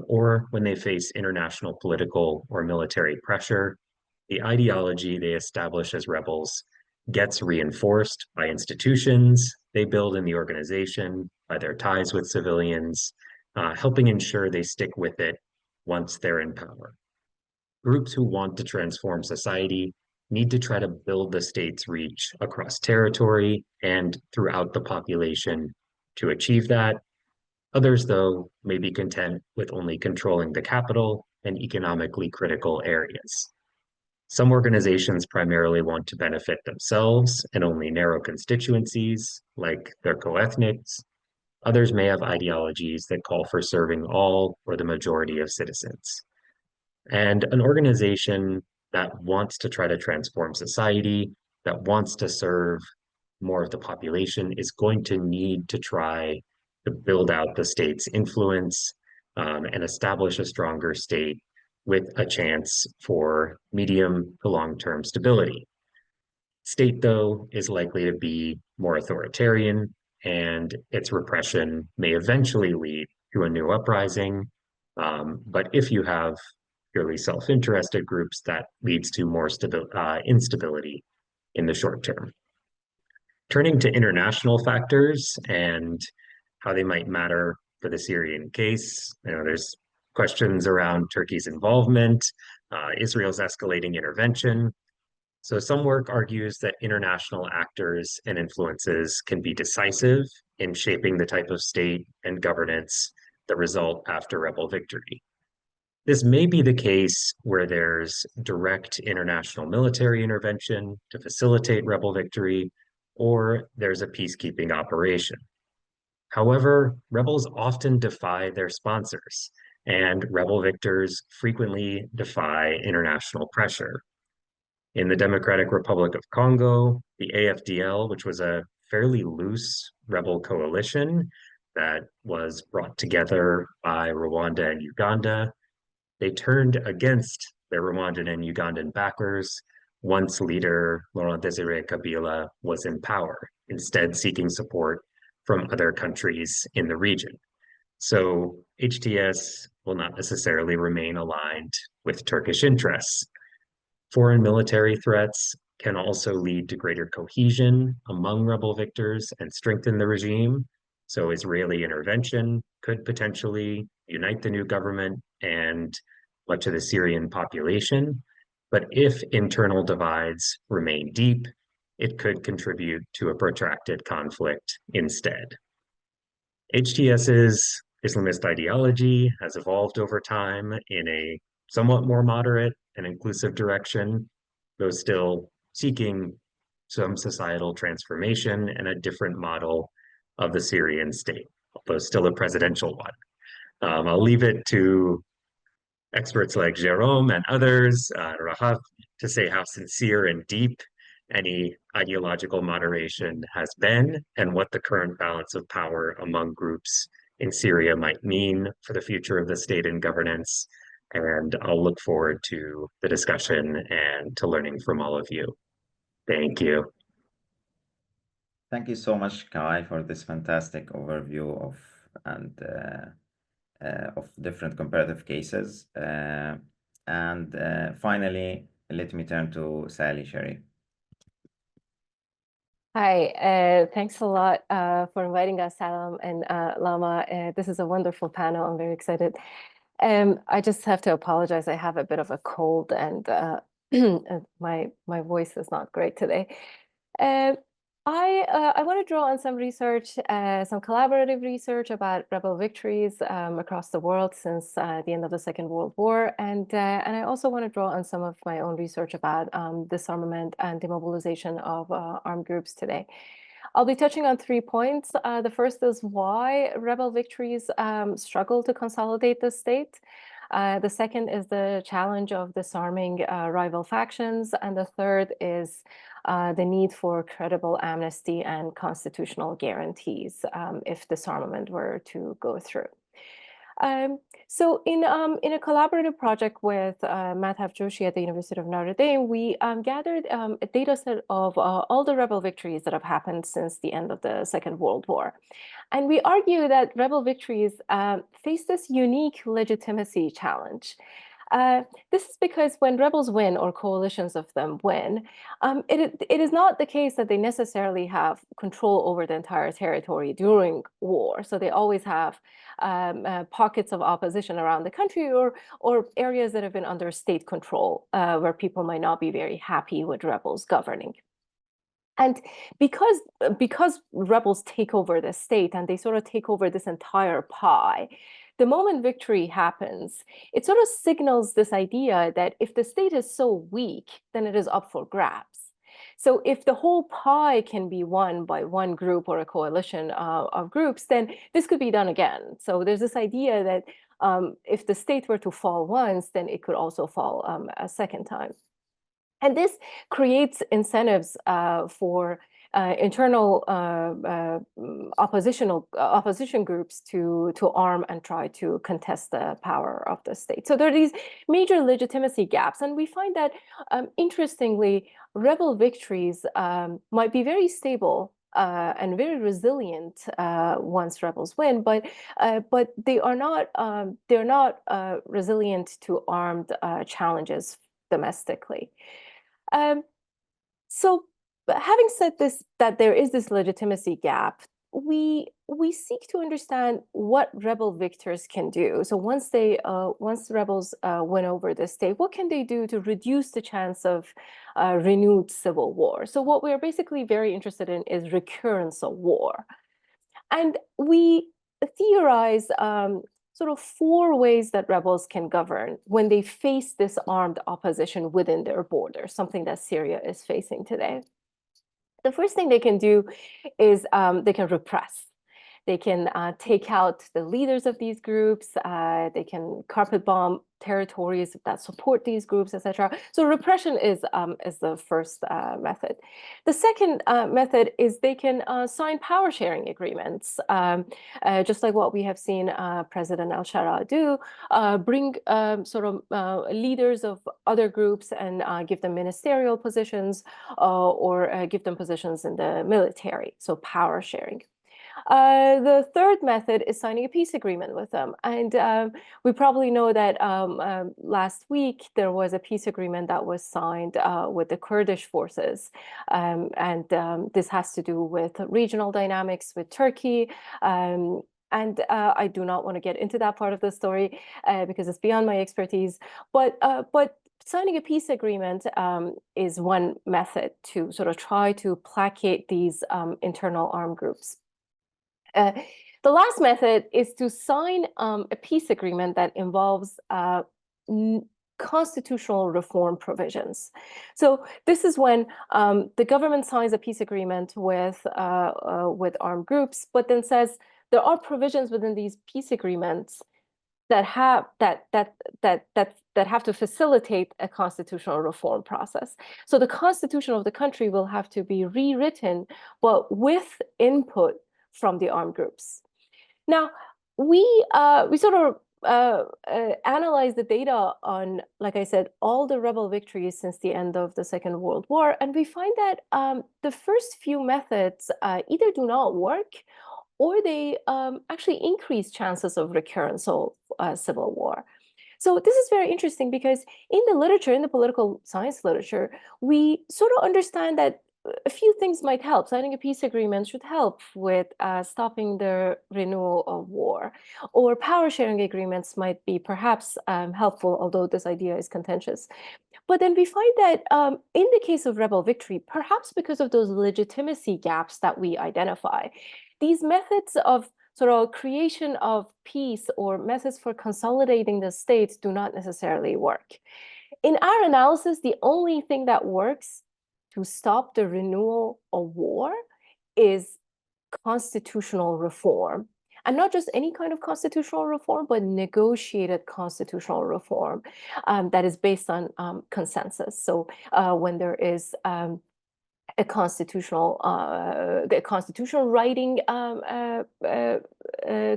S5: or when they face international political or military pressure, the ideology they establish as rebels gets reinforced by institutions they build in the organization, by their ties with civilians, helping ensure they stick with it once they're in power. Groups who want to transform society need to try to build the state's reach across territory and throughout the population to achieve that. Others, though, may be content with only controlling the capital and economically critical areas. Some organizations primarily want to benefit themselves and only narrow constituencies, like their co-ethnics. Others may have ideologies that call for serving all or the majority of citizens. And an organization that wants to try to transform society, that wants to serve more of the population, is going to need to try to build out the state's influence and establish a stronger state with a chance for medium to long-term stability. state, though, is likely to be more authoritarian, and its repression may eventually lead to a new uprising. But if you have purely self-interested groups, that leads to more instability in the short term. Turning to international factors and how they might matter for the Syrian case, there's questions around Turkey's involvement, Israel's escalating intervention. So some work argues that international actors and influences can be decisive in shaping the type of state and governance that result after rebel victory. This may be the case where there's direct international military intervention to facilitate rebel victory, or there's a peacekeeping operation. However, rebels often defy their sponsors, and rebel victors frequently defy international pressure. In the Democratic Republic of Congo, the AFDL, which was a fairly loose rebel coalition that was brought together by Rwanda and Uganda, they turned against their Rwandan and Ugandan backers once leader Laurent Désiré Kabila was in power, instead seeking support from other countries in the region. So HTS will not necessarily remain aligned with Turkish interests. Foreign military threats can also lead to greater cohesion among rebel victors and strengthen the regime. So Israeli intervention could potentially unite the new government and much of the Syrian population. But if internal divides remain deep, it could contribute to a protracted conflict instead. HTS's Islamist ideology has evolved over time in a somewhat more moderate and inclusive direction, though still seeking some societal transformation and a different model of the Syrian state, although still a presidential one. I'll leave it to experts like Jérôme and others, Rahaf, to say how sincere and deep any ideological moderation has been and what the current balance of power among groups in Syria might mean for the future of the state and governance. And I'll look forward to the discussion and to learning from all of you. Thank you.
S2: Thank you so much, Kai, for this fantastic overview of different comparative cases. Finally, let me turn to Sally Sherry.
S6: Hi, thanks a lot for inviting us, Salam and Lama. This is a wonderful panel. I'm very excited. I just have to apologize. I have a bit of a cold and my voice is not great today. I want to draw on some research, some collaborative research about rebel victories across the world since the end of the Second World War, and I also want to draw on some of my own research about disarmament and demobilization of armed groups today. I'll be touching on 3 points. The first is why rebel victories struggle to consolidate the state. The second is the challenge of disarming rival factions. And the third is the need for credible amnesty and constitutional guarantees if disarmament were to go through. So in a collaborative project with Madhav Joshi at the University of Notre Dame, we gathered a data set of all the rebel victories that have happened since the end of the Second World War. And we argue that rebel victories face this unique legitimacy challenge. This is because when rebels win or coalitions of them win, it is not the case that they necessarily have control over the entire territory during war. So they always have pockets of opposition around the country or areas that have been under state control where people might not be very happy with rebels governing. And because rebels take over the state and they sort of take over this entire pie, the moment victory happens, it sort of signals this idea that if the state is so weak, then it is up for grabs. So if the whole pie can be won by one group or a coalition of groups, then this could be done again. So there's this idea that if the state were to fall once, then it could also fall a second time. And this creates incentives for internal opposition groups to arm and try to contest the power of the state. So there are these major legitimacy gaps, and we find that interestingly, rebel victories might be very stable and very resilient once rebels win, but they are not they're not resilient to armed challenges domestically. So having said this, that there is this legitimacy gap, we seek to understand what rebel victors can do. So once the rebels win over the state, what can they do to reduce the chance of renewed civil war? So what we're basically very interested in is recurrence of war. And we theorize sort of 4 ways that rebels can govern when they face this armed opposition within their borders, something that Syria is facing today. The first thing they can do is they can repress. They can take out the leaders of these groups. They can carpet bomb territories that support these groups, etc. So repression is the first method. The second method is they can sign power sharing agreements, just like what we have seen President al-Shara do, bring sort of leaders of other groups and give them ministerial positions or give them positions in the military, so power sharing. The third method is signing a peace agreement with them. And we probably know that last week there was a peace agreement that was signed with the Kurdish forces. This has to do with regional dynamics with Turkey. And I do not want to get into that part of the story because it's beyond my expertise. But signing a peace agreement is one method to sort of try to placate these internal armed groups. The last method is to sign a peace agreement that involves constitutional reform provisions. So this is when the government signs a peace agreement with armed groups, but then says there are provisions within these peace agreements that have to facilitate a constitutional reform process. So the constitution of the country will have to be rewritten, but with input from the armed groups. Now, we sort of analyze the data on, like I said, all the rebel victories since the end of the Second World War, and we find that the first few methods either do not work or they actually increase chances of recurrence of civil war. So this is very interesting because in the literature, in the political science literature, we sort of understand that a few things might help. Signing a peace agreement should help with stopping the renewal of war, or power sharing agreements might be perhaps helpful, although this idea is contentious. But then we find that in the case of rebel victory, perhaps because of those legitimacy gaps that we identify, these methods of sort of creation of peace or methods for consolidating the states do not necessarily work. In our analysis, the only thing that works to stop the renewal of war is constitutional reform. And not just any kind of constitutional reform, but negotiated constitutional reform that is based on consensus. So when there is a constitutional writing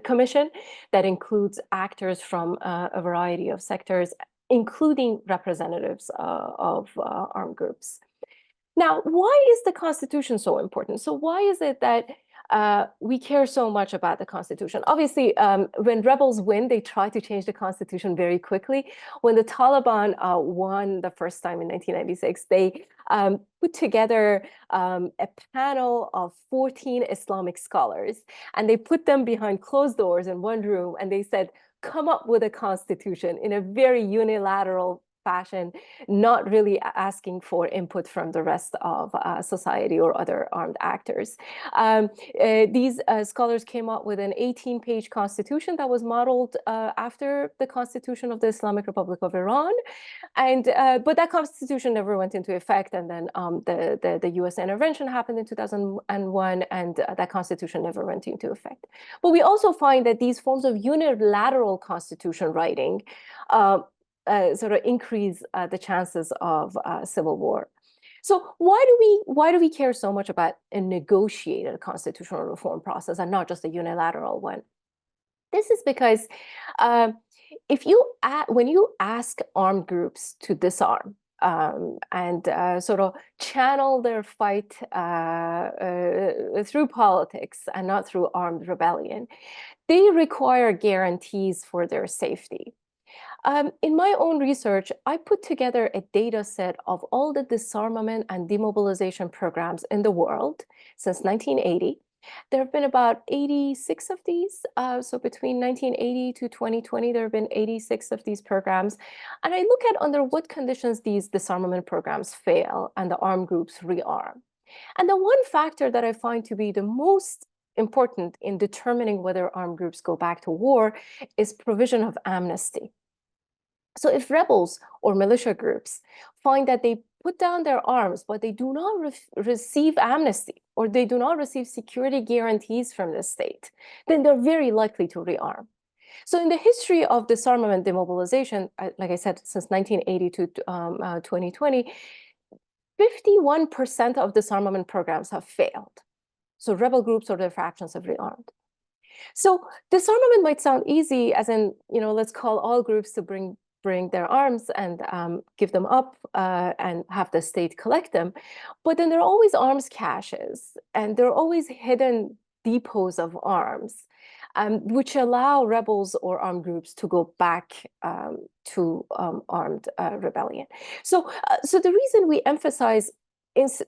S6: commission that includes actors from a variety of sectors, including representatives of armed groups. Now, why is the Constitution so important? So why is it that we care so much about the Constitution? Obviously, when rebels win, they try to change the Constitution very quickly. When the Taliban won the first time in 1996, they put together a panel of 14 Islamic scholars, and they put them behind closed doors in one room, and they said, come up with a constitution in a very unilateral fashion, not really asking for input from the rest of society or other armed actors. These scholars came up with an 18-page constitution that was modeled after the constitution of the Islamic Republic of Iran. And but that constitution never went into effect. And then the US intervention happened in 2001, and that constitution never went into effect. But we also find that these forms of unilateral constitution writing sort of increase the chances of civil war. So why do we care so much about a negotiated constitutional reform process and not just a unilateral one? This is because when you ask armed groups to disarm and sort of channel their fight through politics and not through armed rebellion, they require guarantees for their safety. In my own research, I put together a data set of all the disarmament and demobilization programs in the world since 1980. There have been about 86 of these. So between 1980 to 2020, there have been 86 of these programs. And I look at under what conditions these disarmament programs fail and the armed groups rearm. And the one factor that I find to be the most important in determining whether armed groups go back to war is provision of amnesty. So if rebels or militia groups find that they put down their arms, but they do not receive amnesty or they do not receive security guarantees from the state, then they're very likely to rearm. So in the history of disarmament demobilization, like I said, since 1980 to 2020, 51% of disarmament programs have failed. So rebel groups or their factions have rearmed. So disarmament might sound easy, as in, let's call all groups to bring their arms and give them up and have the state collect them. But then there are always arms caches and there are always hidden depots of arms, which allow rebels or armed groups to go back to armed rebellion. So the reason we emphasize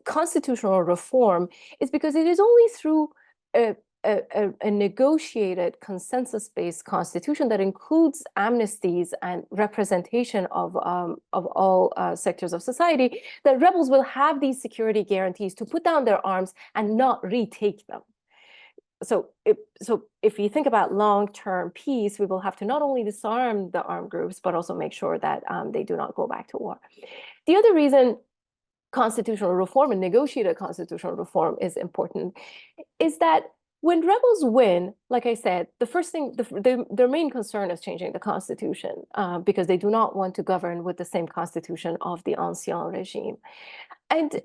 S6: constitutional reform is because it is only through a negotiated consensus-based constitution that includes amnesties and representation of all sectors of society that rebels will have these security guarantees to put down their arms and not retake them. So if you think about long-term peace, we will have to not only disarm the armed groups, but also make sure that they do not go back to war. The other reason constitutional reform and negotiated constitutional reform is important is that when rebels win, like I said, the first thing, their main concern is changing the constitution because they do not want to govern with the same constitution of the ancien regime. And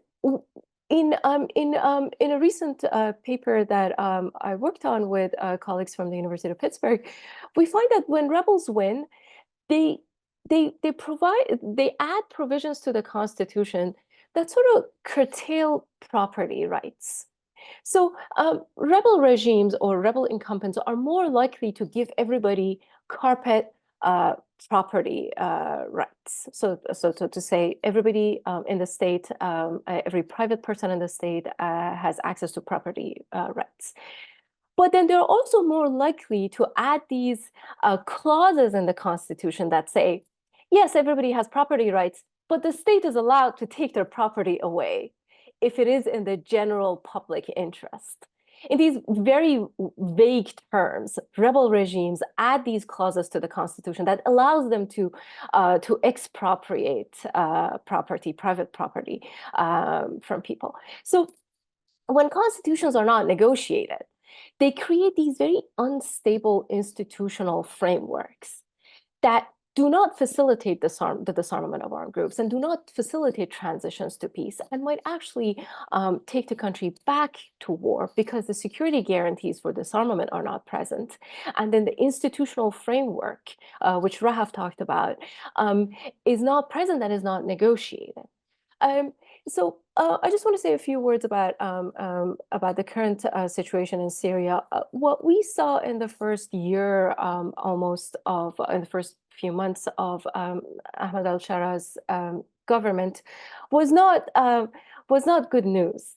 S6: in a recent paper that I worked on with colleagues from the University of Pittsburgh, we find that when rebels win, they add provisions to the constitution that sort of curtail property rights. So rebel regimes or rebel incumbents are more likely to give everybody carpet property rights. So to say everybody in the state, every private person in the state has access to property rights. But then they're also more likely to add these clauses in the Constitution that say, yes, everybody has property rights, but the state is allowed to take their property away if it is in the general public interest. In these very vague terms, rebel regimes add these clauses to the Constitution that allows them to expropriate private property from people. So when constitutions are not negotiated, they create these very unstable institutional frameworks that do not facilitate the disarmament of armed groups and do not facilitate transitions to peace and might actually take the country back to war because the security guarantees for disarmament are not present. And then the institutional framework, which Rahaf talked about, is not present and is not negotiated. So I just want to say a few words about the current situation in Syria. What we saw in the first year, in the first few months of Ahmed al-Shara's government, was not good news.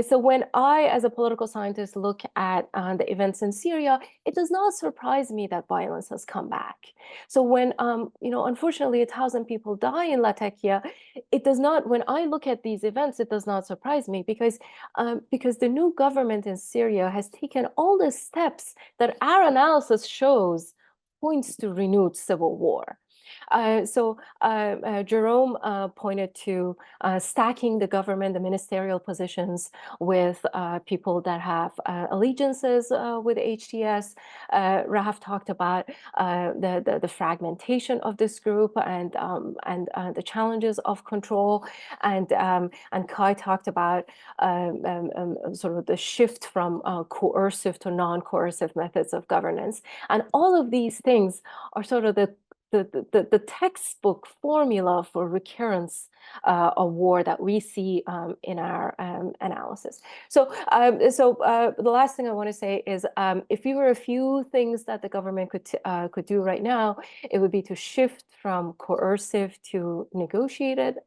S6: So when I, as a political scientist, look at the events in Syria, it does not surprise me that violence has come back. So when, unfortunately, 1,000 people die in Latakia, it does not. When I look at these events, it does not surprise me because the new government in Syria has taken all the steps that our analysis shows points to renewed civil war. Jerome pointed to stacking the government, the ministerial positions with people that have allegiances with HTS. Rahaf talked about the fragmentation of this group and the challenges of control, and Kai talked about sort of the shift from coercive to non-coercive methods of governance. And all of these things are sort of the textbook formula for recurrence of war that we see in our analysis. So, the last thing I want to say is, if we were a few things that the government could do right now, it would be to shift from coercive to negotiated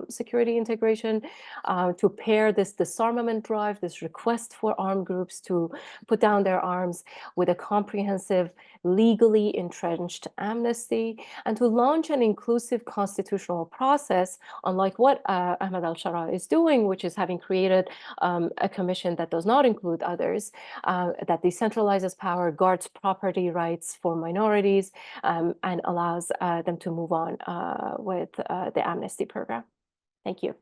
S6: security integration, to pair this disarmament drive, this request for armed groups to put down their arms, with a comprehensive, legally entrenched amnesty, and to launch an inclusive constitutional process, unlike what Ahmed al-Sharaa is doing, which is having created a commission that does not include others, that decentralizes power, guards property rights for minorities, and allows them to move on with the amnesty program. Thank you.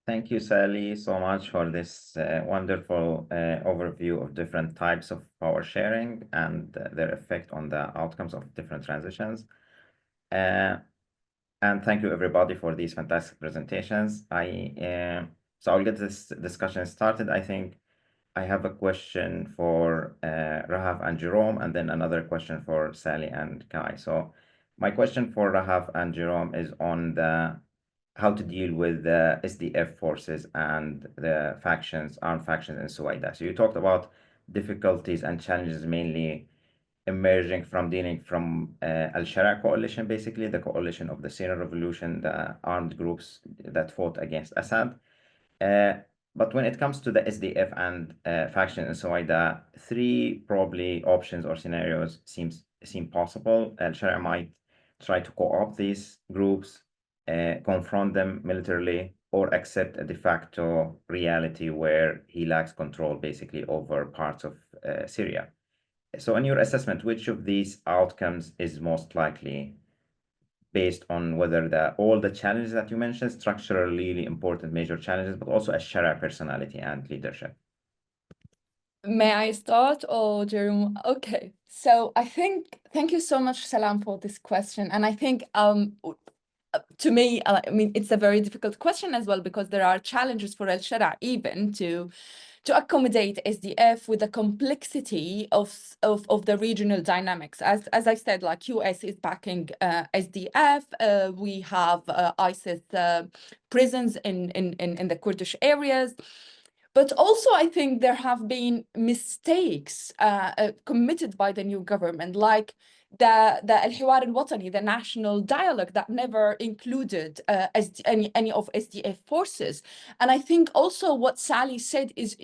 S2: Thank you, Sally, so much for this wonderful overview of different types of power sharing and their effect on the outcomes of different transitions. And thank you, everybody, for these fantastic presentations. So I'll get this discussion started. I think I have a question for Rahaf and Jerome, and then another question for Sally and Kai. So my question for Rahaf and Jerome is on how to deal with the SDF forces and the factions, armed factions in Suwaida. So you talked about difficulties and challenges mainly emerging from dealing from Al-Sharaa coalition, basically the coalition of the Syrian revolution, the armed groups that fought against Assad. But when it comes to the SDF and faction in Suwaida, three probably options or scenarios seem possible. Al-Sharaa might try to co-opt these groups, confront them militarily, or accept a de facto reality where he lacks control basically over parts of Syria. So in your assessment, which of these outcomes is most likely, based on whether all the challenges that you mentioned, structurally really important major challenges, but also Al-Sharaa personality and leadership?
S3: May I start, or Jerome? Okay, so I think, thank you so much, Salam, for this question. And I think to me, I mean, it's a very difficult question as well, because there are challenges for Al-Sharaa even to accommodate SDF with the complexity of the regional dynamics. As I said, like US is backing SDF. We have ISIS prisons in the Kurdish areas. But also, I think there have been mistakes committed by the new government, like the Al-Hiwar al-Watani, the national dialogue that never included any of SDF forces. And I think also what Sally said is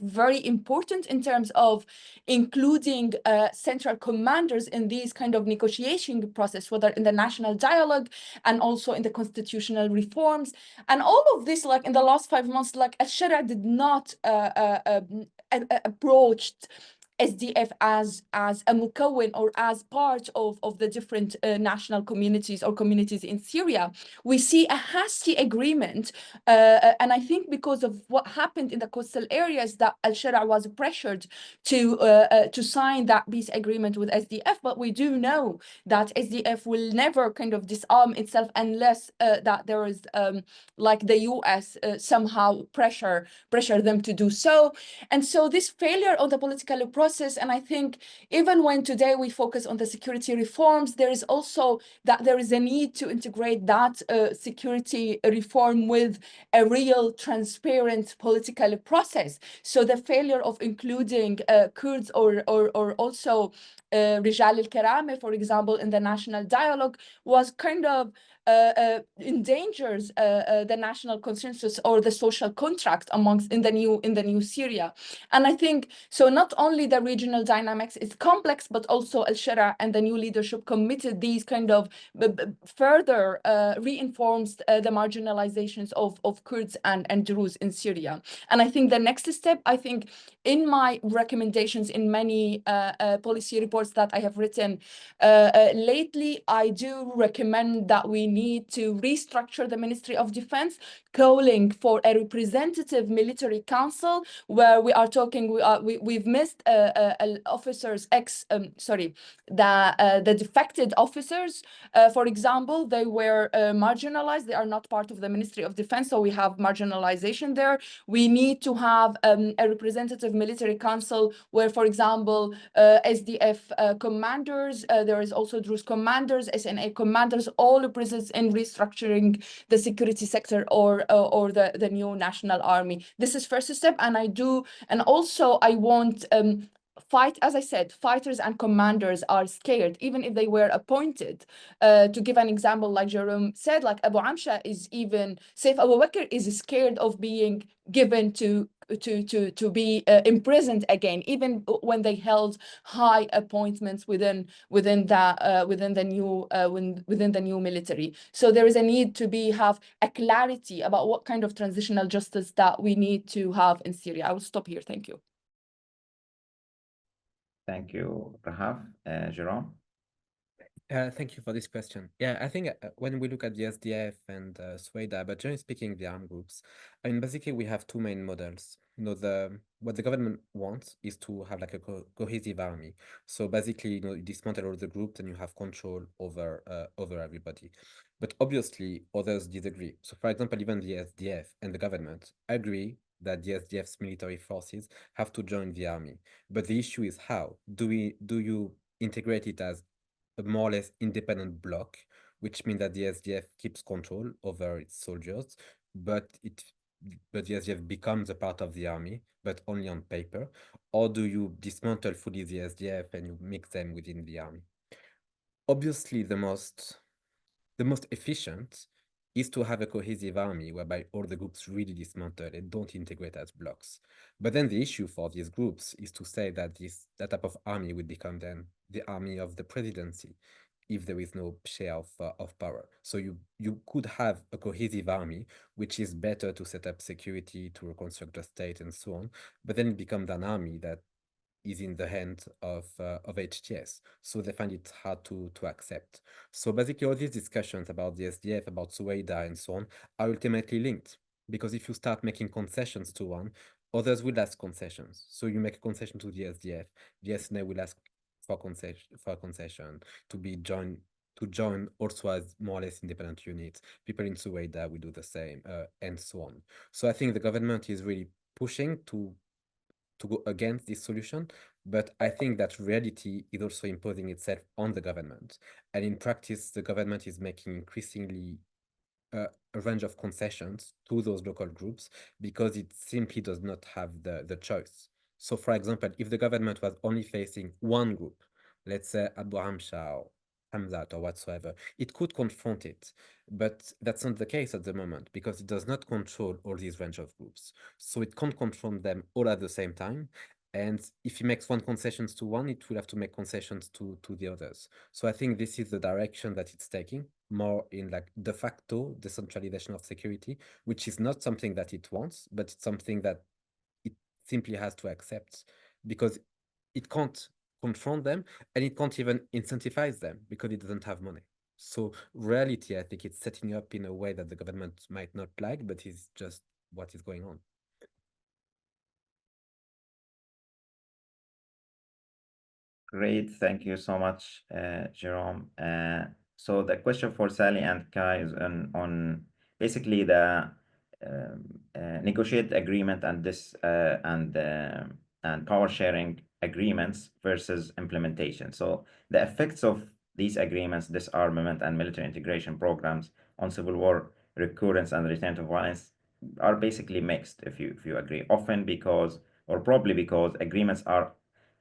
S3: very important in terms of including central commanders in these kind of negotiation process, whether in the national dialogue and also in the constitutional reforms. And all of this, like in the last 5 months, like Al-Sharaa did not approached SDF as a mukawin or as part of the different national communities or communities in Syria. We see a hasty agreement, and I think because of what happened in the coastal areas, that Al-Sharaa was pressured to sign that peace agreement with SDF. But we do know that SDF will never kind of disarm itself unless that there is like the US somehow pressure them to do so. And so this failure of the political process, and I think even when today we focus on the security reforms, there is also that there is a need to integrate that security reform with a real transparent political process. So the failure of including Kurds or also Rijal al-Karame, for example, in the national dialogue was kind of endangers the national consensus or the social contract amongst in the new Syria. And I think so. Not only the regional dynamics is complex, but also Al-Shara and the new leadership committed these kind of further reinforced the marginalizations of Kurds and Druze in Syria. And I think the next step, I think, in my recommendations in many policy reports that I have written lately, I do recommend that we need to restructure the Ministry of Defense, calling for a representative military council where we are talking, we've missed officers, the defected officers, for example, they were marginalized. They are not part of the Ministry of Defense, so we have marginalization there. We need to have a representative military council where, for example, SDF commanders, there is also Druze commanders, SNA commanders, all present in restructuring the security sector or the new national army. This is first step, and also I want as I said, fighters and commanders are scared, even if they were appointed. To give an example, like Jerome said, like Abu Amsha is even, Saif Abu Bakr is scared of being given to be imprisoned again, even when they held high appointments within the new military. So there is a need to have a clarity about what kind of transitional justice that we need to have in Syria. I will stop here. Thank you.
S2: Thank you, Rahaf. Jerome?
S4: Thank you for this question. Yeah, I think when we look at the SDF and Sueda, but generally speaking, the armed groups, I mean, basically we have two main models. You know, what the government wants is to have like a cohesive army. So basically, you know, you dismantle all the groups and you have control over everybody. But obviously, others disagree. So, for example, even the SDF and the government agree that the SDF's military forces have to join the army. But the issue is how do you integrate it as a more or less independent bloc, which means that the SDF keeps control over its soldiers, but the SDF becomes a part of the army, but only on paper? Or do you dismantle fully the SDF and you mix them within the army? Obviously, the most efficient is to have a cohesive army whereby all the groups really dismantle and don't integrate as blocks. But then the issue for these groups is to say that that type of army would become then the army of the presidency if there is no share of power. So you could have a cohesive army, which is better to set up security, to reconstruct the state and so on, but then it becomes an army that is in the hands of HTS. So they find it hard to accept. So basically all these discussions about the SDF, about Sueda and so on are ultimately linked, because if you start making concessions to one, others will ask concessions. So you make a concession to the SDF, the SNA will ask for a concession to join also as more or less independent units. People in Sueda will do the same, and so on. So I think the government is really pushing to go against this solution, but I think that reality is also imposing itself on the government. And in practice, the government is making increasingly a range of concessions to those local groups because it simply does not have the choice. So for example, if the government was only facing one group, let's say Abu Hamsha or Hamzat or whatsoever, it could confront it. But that's not the case at the moment because it does not control all these range of groups. So it can't confront them all at the same time. And if he makes one concessions to one, it will have to make concessions to the others. So I think this is the direction that it's taking, more in like de facto decentralization of security, which is not something that it wants, but it's something that it simply has to accept because it can't confront them and it can't even incentivize them because it doesn't have money. So reality, I think it's setting up in a way that the government might not like, but is just what is going on.
S2: Great, thank you so much, Jerome. So the question for Sally and Kai is on basically the negotiated agreement and and power sharing agreements versus implementation. So the effects of these agreements, disarmament and military integration programs on civil war recurrence and return to violence are basically mixed, if you agree. Often because, or probably because, agreements are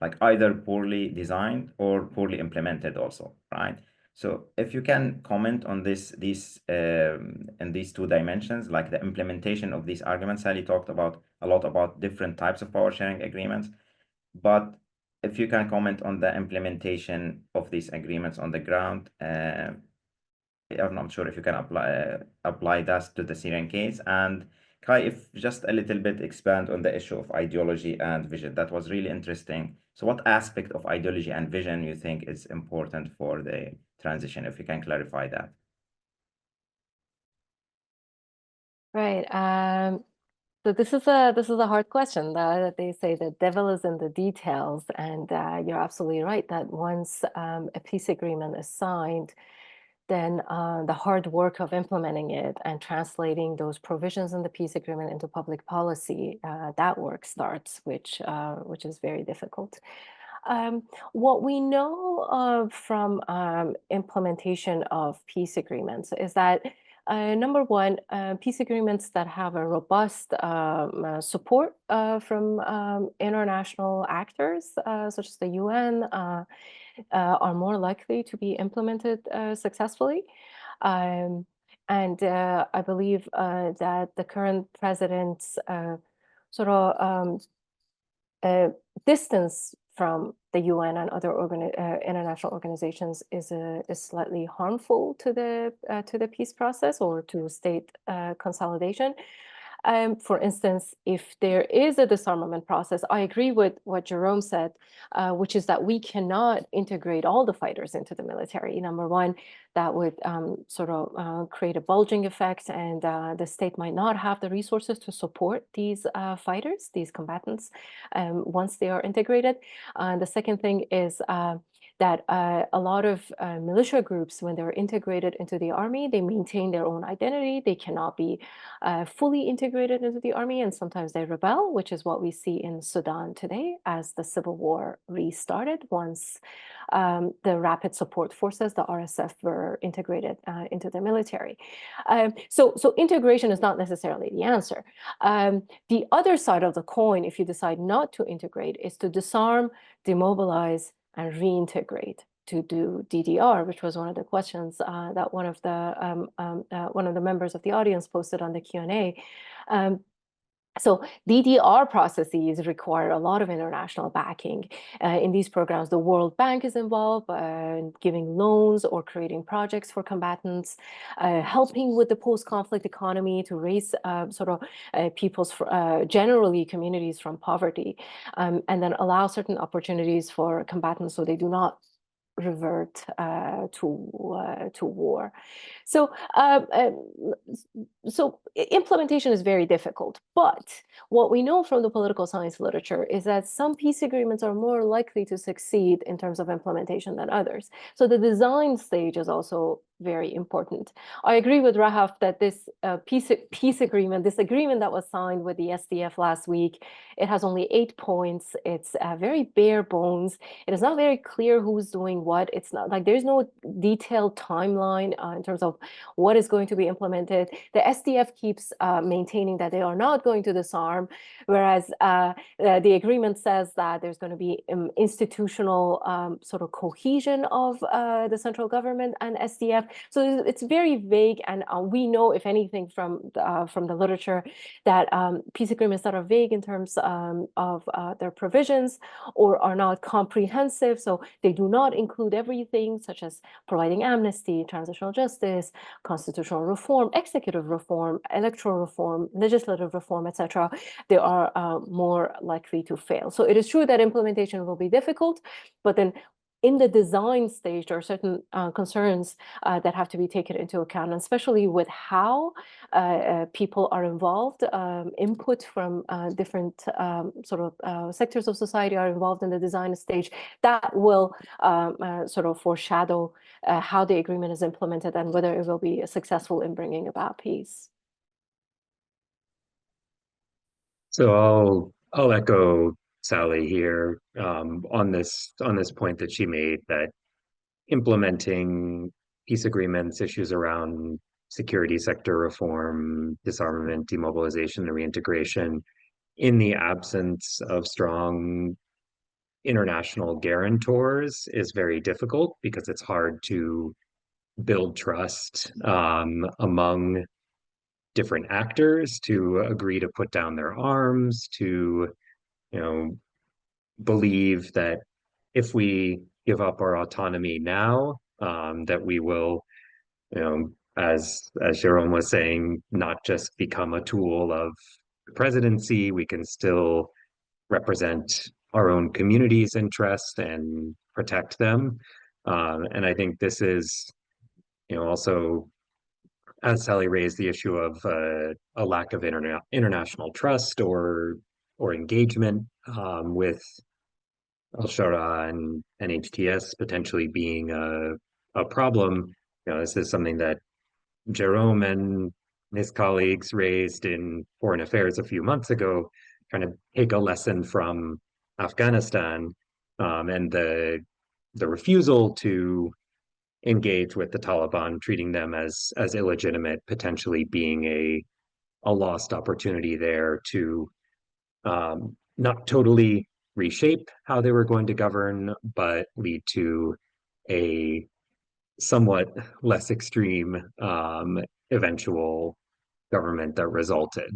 S2: like either poorly designed or poorly implemented also, right? So if you can comment on these two dimensions, like the implementation of these arguments. Sally talked a lot about different types of power sharing agreements, but if you can comment on the implementation of these agreements on the ground, I'm not sure if you can apply that to the Syrian case. And Kai, if just a little bit expand on the issue of ideology and vision, that was really interesting. So what aspect of ideology and vision you think is important for the transition, if you can clarify that?
S6: Right. So this is a hard question. They say the devil is in the details, and you're absolutely right that once a peace agreement is signed, then the hard work of implementing it and translating those provisions in the peace agreement into public policy, that work starts, which is very difficult. What we know from implementation of peace agreements is that number one, peace agreements that have a robust support from international actors, such as the UN, are more likely to be implemented successfully. And I believe that the current president's sort of distance from the UN and other international organizations is slightly harmful to the peace process or to state consolidation. For instance, if there is a disarmament process, I agree with what Jerome said, which is that we cannot integrate all the fighters into the military. Number one, that would sort of create a bulging effect, and the state might not have the resources to support these fighters, these combatants, once they are integrated. The second thing is that a lot of militia groups, when they're integrated into the army, they maintain their own identity. They cannot be fully integrated into the army, and sometimes they rebel, which is what we see in Sudan today as the civil war restarted once the Rapid Support Forces, the RSF, were integrated into the military. So integration is not necessarily the answer. The other side of the coin, if you decide not to integrate, is to disarm, demobilize, and reintegrate, to do DDR, which was one of the questions that one of the members of the audience posted on the Q&A. So DDR processes require a lot of international backing. In these programs, the World Bank is involved, giving loans or creating projects for combatants, helping with the post-conflict economy to raise sort of people's, generally communities from poverty, and then allow certain opportunities for combatants so they do not revert to war. So implementation is very difficult, but what we know from the political science literature is that some peace agreements are more likely to succeed in terms of implementation than others. So the design stage is also very important. I agree with Rahaf that this peace agreement, this agreement that was signed with the SDF last week, it has only 8 points. It's very bare bones. It is not very clear who's doing what. It's not like there's no detailed timeline in terms of what is going to be implemented. The SDF keeps maintaining that they are not going to disarm, whereas the agreement says that there's going to be institutional sort of cohesion of the central government and SDF. So it's very vague, and we know, if anything, from the literature, that peace agreements that are vague in terms of their provisions or are not comprehensive, so they do not include everything, such as providing amnesty, transitional justice, constitutional reform, executive reform, electoral reform, legislative reform, etc., they are more likely to fail. So it is true that implementation will be difficult, but then in the design stage, there are certain concerns that have to be taken into account, and especially with how people are involved. Input from different sort of sectors of society are involved in the design stage. That will sort of foreshadow how the agreement is implemented and whether it will be successful in bringing about peace.
S5: So I'll echo Sally here on this point that she made, that implementing peace agreements, issues around security sector reform, disarmament, demobilization, and reintegration, in the absence of strong international guarantors, is very difficult because it's hard to build trust among different actors, to agree to put down their arms, to, believe that if we give up our autonomy now, that we will, as Jerome was saying, not just become a tool of the presidency, we can still represent our own community's interest and protect them. And I think this is, also, as Sally raised, the issue of a lack of international trust or engagement with Al-Shara and HTS potentially being a problem. This is something that Jerome and his colleagues raised in Foreign Affairs a few months ago, trying to take a lesson from Afghanistan, and the refusal to engage with the Taliban, treating them as illegitimate, potentially being a lost opportunity there to not totally reshape how they were going to govern, but lead to a somewhat less extreme eventual government that resulted.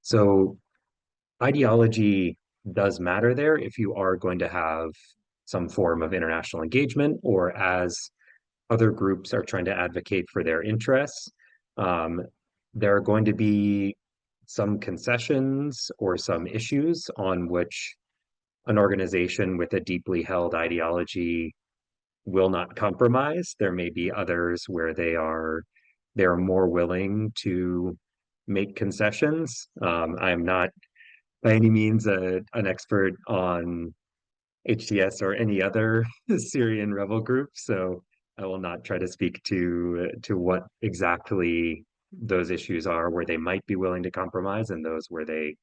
S5: So ideology does matter there if you are going to have some form of international engagement, or as other groups are trying to advocate for their interests. There are going to be some concessions or some issues on which an organization with a deeply held ideology will not compromise. There may be others where they're more willing to make concessions. I'm not by any means an expert on HTS or any other Syrian rebel group, so I will not try to speak to what exactly those issues are where they might be willing to compromise, and those where they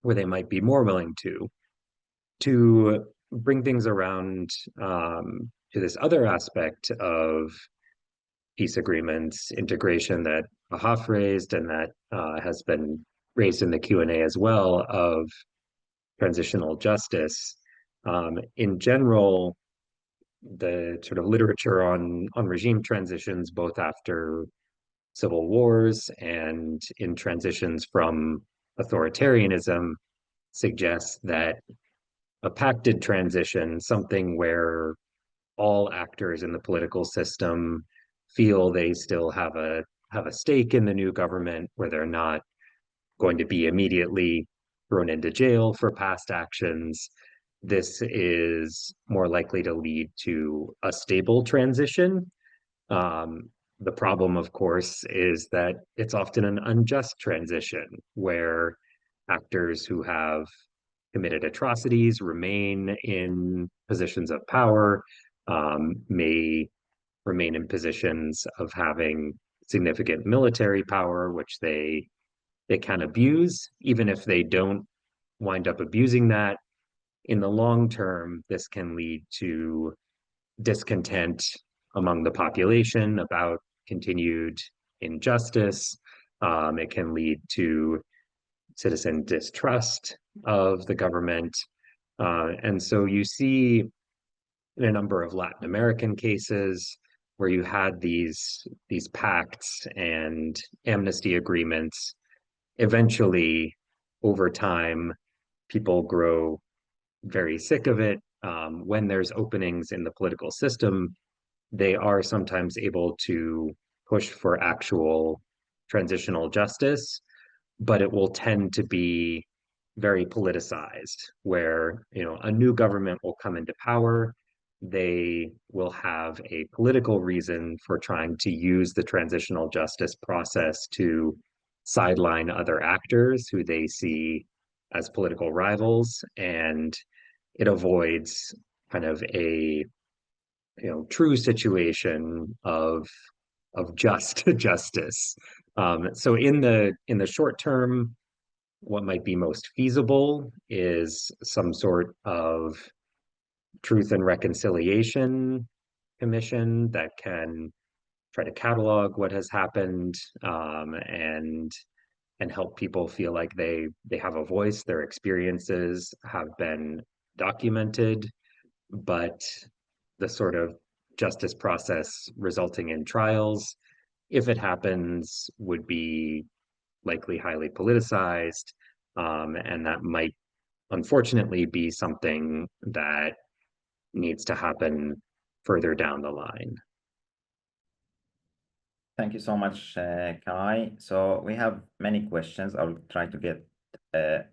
S5: might be more willing to bring things around to this other aspect of peace agreements integration that Ahaf raised, and that has been raised in the Q&A as well, of transitional justice. In general, the sort of literature on regime transitions, both after civil wars and in transitions from authoritarianism, suggests that a pacted transition, something where all actors in the political system feel they still have a stake in the new government, where they're not going to be immediately thrown into jail for past actions. This is more likely to lead to a stable transition. The problem, of course, is that it's often an unjust transition, where actors who have committed atrocities remain in positions of power, may remain in positions of having significant military power, which they can abuse. Even if they don't wind up abusing that, in the long term, this can lead to discontent among the population about continued injustice. It can lead to citizen distrust of the government. And so you see in a number of Latin American cases where you had these pacts and amnesty agreements, eventually, over time, people grow very sick of it. When there's openings in the political system, they are sometimes able to push for actual transitional justice, but it will tend to be very politicized, where a new government will come into power. They will have a political reason for trying to use the transitional justice process to sideline other actors who they see as political rivals, and it avoids kind of a true situation of just justice. So in the short term, what might be most feasible is some sort of truth and reconciliation commission that can try to catalog what has happened, and help people feel like they have a voice, their experiences have been documented. But the sort of justice process resulting in trials, if it happens, would be likely highly politicized, and that might unfortunately be something that needs to happen further down the line.
S2: Thank you so much, Kai. So we have many questions. I'll try to get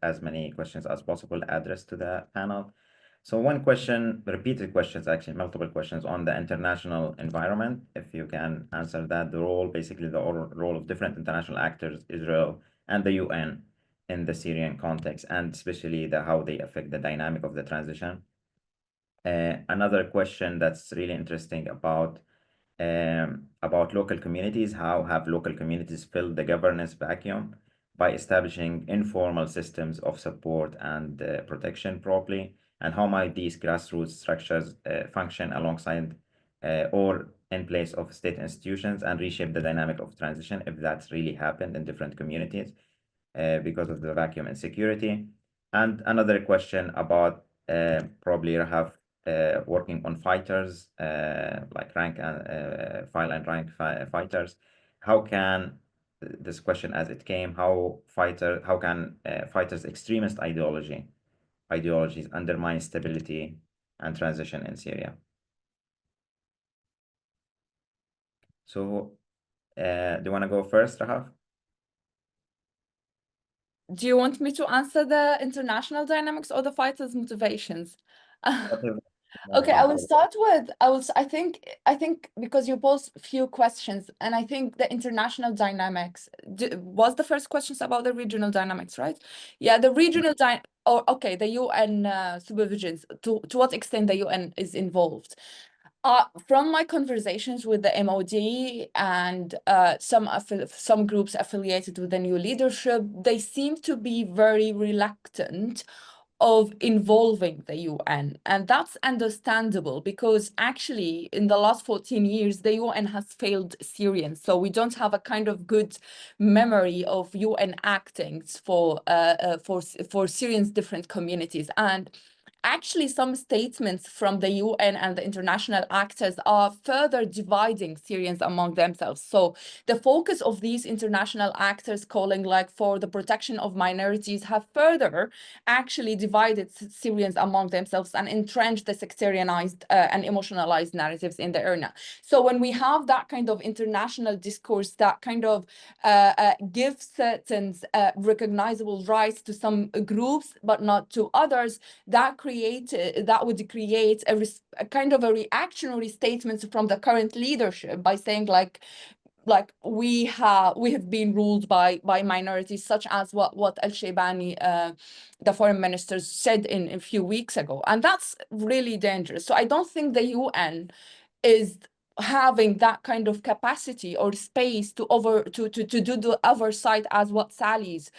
S2: as many questions as possible addressed to the panel. So one question, repeated questions, actually multiple questions on the international environment. If you can answer that, the role, basically the role of different international actors, Israel and the UN in the Syrian context, and especially how they affect the dynamic of the transition. Another question that's really interesting about local communities. How have local communities filled the governance vacuum by establishing informal systems of support and protection properly? And how might these grassroots structures function alongside or in place of state institutions and reshape the dynamic of transition if that's really happened in different communities because of the vacuum and security? And another question about probably have working on fighters, like rank and file and rank fighters. How can this question as it came? How can fighters' extremist ideologies undermine stability and transition in Syria? So, do you want to go first, Rahaf?
S3: Do you want me to answer the international dynamics or the fighters' motivations?
S2: Whatever.
S3: Okay, I will start with I think because you posed a few questions, and I think the international dynamics was the first questions about the regional dynamics, right? Yeah, the regional the UN supervisions, to what extent the UN is involved. From my conversations with the MOD and some groups affiliated with the new leadership, they seem to be very reluctant of involving the UN. And that's understandable because actually in the last 14 years, the UN has failed Syrians. So we don't have a kind of good memory of UN acting for Syrians' different communities. And actually, some statements from the UN and the international actors are further dividing Syrians among themselves. So the focus of these international actors calling like for the protection of minorities have further actually divided Syrians among themselves and entrenched the sectarianized and emotionalized narratives in the area. So when we have that kind of international discourse that kind of gives certain recognizable rights to some groups, but not to others, that would create a kind of a reactionary statement from the current leadership by saying like we have been ruled by minorities, such as what Al-Shaybani, the foreign minister, said in a few weeks ago, and that's really dangerous. So I don't think the UN is having that kind of capacity or space to do the oversight, as what Sally's,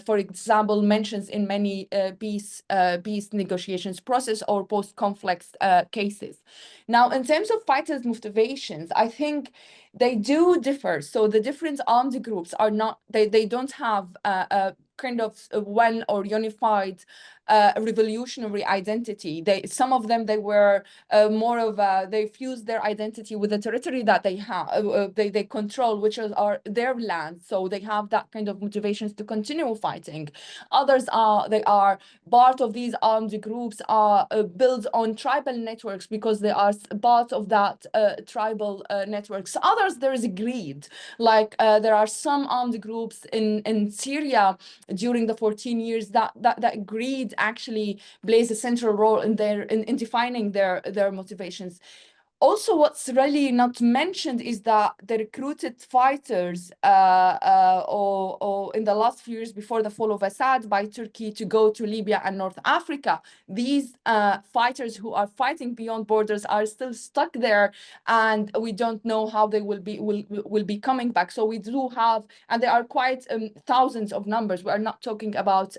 S3: for example, mentions in many peace negotiations process or post-conflict cases. Now, in terms of fighters' motivations, I think they do differ. So the different armed groups are not, they don't have a kind of one or unified revolutionary identity. Some of them, they were more of they fused their identity with the territory that they have, they control, which are their lands. So they have that kind of motivations to continue fighting. Others they are part of these armed groups are built on tribal networks because they are part of that tribal networks. Others, there is greed. Like there are some armed groups in Syria during the 14 years that greed actually plays a central role in defining their motivations. Also, what's really not mentioned is that the recruited fighters or in the last few years before the fall of Assad by Turkey to go to Libya and North Africa, these fighters who are fighting beyond borders are still stuck there, and we don't know how they will be coming back. So we do have, and there are quite thousands of numbers. We are not talking about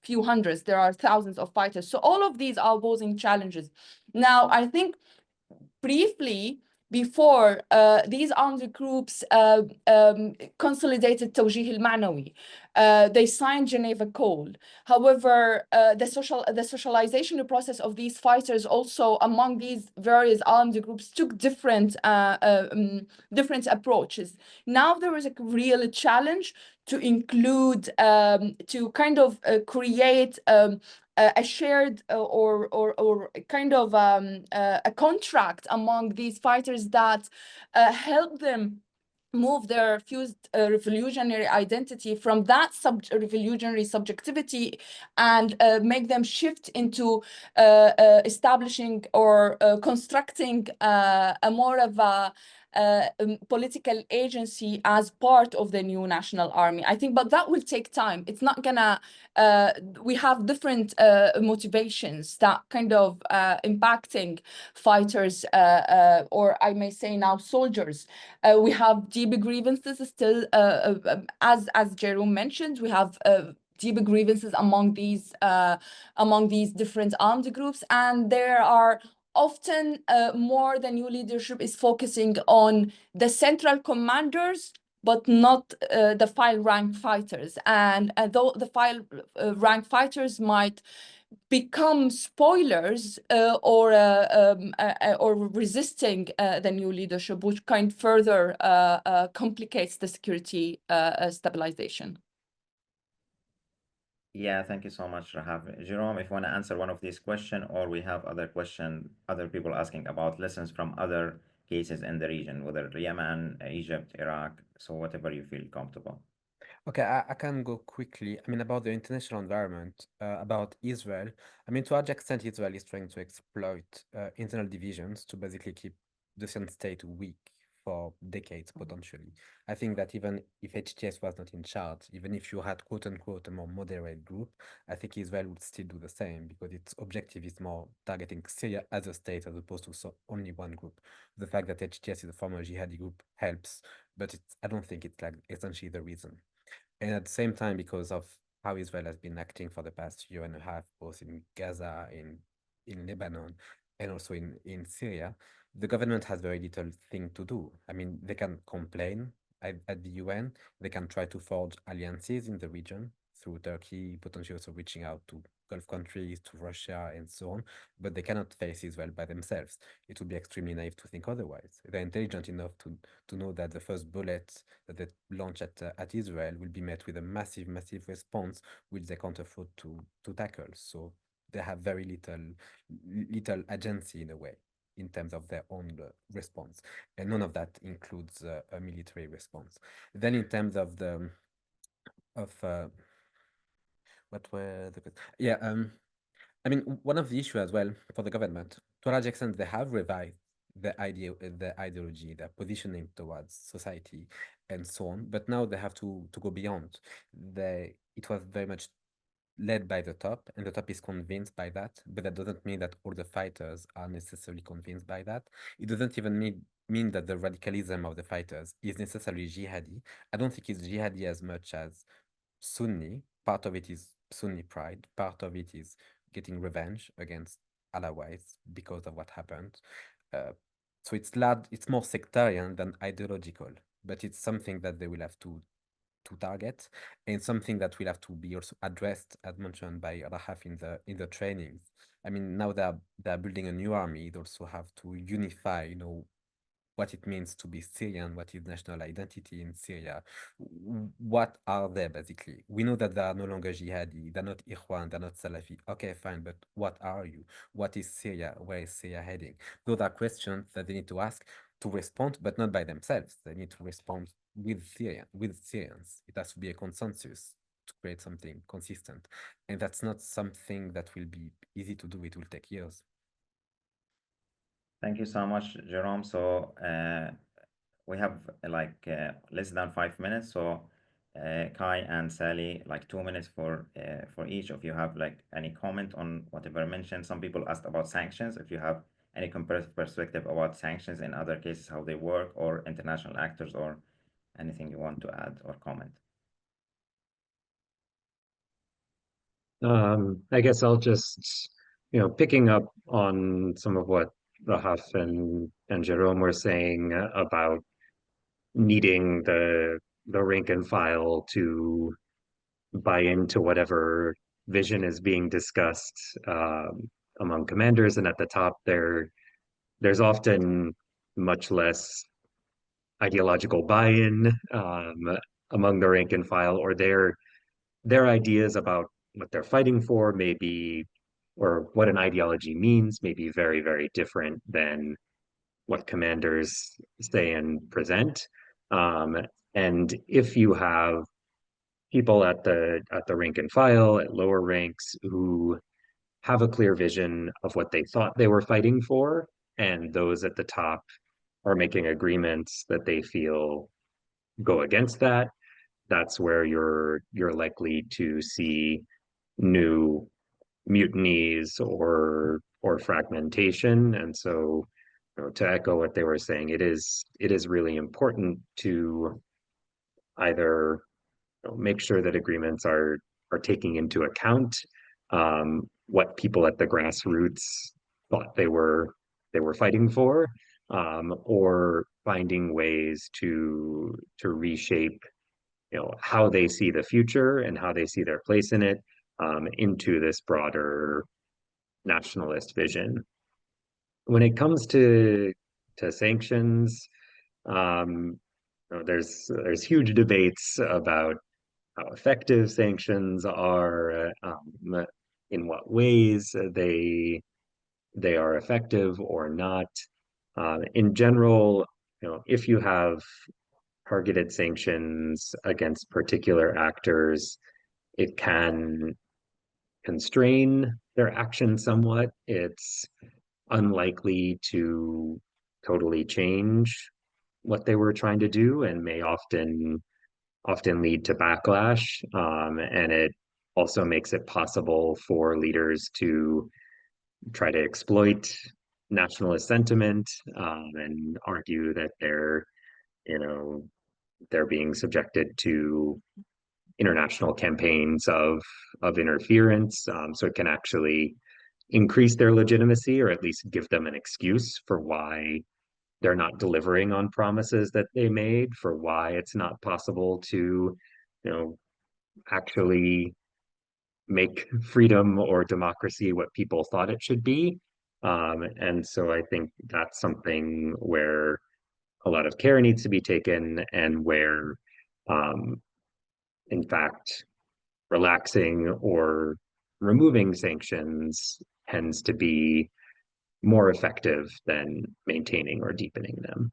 S3: few hundreds. There are thousands of fighters. So all of these are posing challenges. Now, I think briefly, before these armed groups consolidated توجيه المعنوي They signed Geneva Code. However, the socialization process of these fighters also among these various armed groups took different approaches. Now there is a real challenge to include, to kind of create a shared or kind of a contract among these fighters that help them move their fused revolutionary identity from that revolutionary subjectivity and make them shift into establishing or constructing a more of a political agency as part of the new national army. I think, but that will take time. It's not gonna, we have different motivations that kind of impacting fighters, or I may say now soldiers. We have deep grievances still, as Jerome mentioned, we have deep grievances among these different armed groups, and there are often more the new leadership is focusing on the central commanders, but not the file rank fighters. And though the file rank fighters might become spoilers or resisting the new leadership, which kind further complicates the security stabilization.
S2: Yeah, thank you so much, Rahaf. Jerome, if you want to answer one of these questions, or we have other people asking about lessons from other cases in the region, whether Yemen, Egypt, Iraq, so whatever you feel comfortable.
S4: Okay, I can go quickly. I mean, about the international environment, about Israel. I mean, to a large extent, Israel is trying to exploit internal divisions to basically keep the Syrian state weak for decades, potentially. I think that even if HTS was not in charge, even if you had quote unquote a more moderate group, I think Israel would still do the same because its objective is more targeting Syria as a state as opposed to only one group. The fact that HTS is a former jihadi group helps, but I don't think it's like essentially the reason. And at the same time, because of how Israel has been acting for the past year and a half, both in Gaza, in Lebanon, and also in Syria, the government has very little thing to do. I mean, they can complain at the UN, they can try to forge alliances in the region through Turkey, potentially also reaching out to Gulf countries, to Russia, and so on, but they cannot face Israel by themselves. It would be extremely naive to think otherwise. They're intelligent enough to know that the first bullet that they launch at Israel will be met with a massive, massive response, which they can't afford to tackle. So they have very little agency in a way in terms of their own response, and none of that includes a military response. Then in terms of the what were the yeah I mean, one of the issues as well for the government, to a large extent, they have revised the ideology, their positioning towards society, and so on. But now they have to go beyond. It was very much led by the top, and the top is convinced by that. But that doesn't mean that all the fighters are necessarily convinced by that. It doesn't even mean that the radicalism of the fighters is necessarily jihadi. I don't think it's jihadi as much as Sunni. Part of it is Sunni pride. Part of it is getting revenge against Alawites because of what happened. So it's more sectarian than ideological, but it's something that they will have to target, and something that will have to be also addressed, as mentioned by Rahaf in the trainings. I mean, now they're building a new army. They also have to unify, what it means to be Syrian, what is national identity in Syria, what are they basically? We know that they are no longer jihadi, they're not Ikhwan, they're not Salafi. Okay, fine, but what are you? What is Syria? Where is Syria heading? Those are questions that they need to ask to respond, but not by themselves. They need to respond with Syrians. It has to be a consensus to create something consistent. And that's not something that will be easy to do. It will take years.
S2: Thank you so much, Jerome. So we have less than 5 minutes. So Kai and Sally, like 2 minutes for each. If you have like any comment on whatever I mentioned, some people asked about sanctions. If you have any comparative perspective about sanctions in other cases, how they work, or international actors, or anything you want to add or comment.
S5: I guess I'll just, picking up on some of what Rahaf and Jerome were saying about needing the rank and file to buy into whatever vision is being discussed among commanders, and at the top there's often much less ideological buy-in among the rank and file, or their ideas about what they're fighting for may be, or what an ideology means may be very, very different than what commanders say and present. And if you have people at the rank and file, at lower ranks, who have a clear vision of what they thought they were fighting for, and those at the top are making agreements that they feel go against that, that's where you're likely to see new mutinies or fragmentation. And so, to echo what they were saying, it is really important to either make sure that agreements are taking into account what people at the grassroots thought they were fighting for, or finding ways to reshape how they see the future and how they see their place in it, into this broader nationalist vision. When it comes to sanctions, there's huge debates about how effective sanctions are, in what ways they are effective or not. In general, if you have targeted sanctions against particular actors, it can constrain their action somewhat. It's unlikely to totally change what they were trying to do, and may often lead to backlash. And it also makes it possible for leaders to try to exploit nationalist sentiment, and argue that they're being subjected to international campaigns of interference. So it can actually increase their legitimacy, or at least give them an excuse for why they're not delivering on promises that they made, for why it's not possible to, actually make freedom or democracy what people thought it should be. And so I think that's something where a lot of care needs to be taken, and where, in fact, relaxing or removing sanctions tends to be more effective than maintaining or deepening them.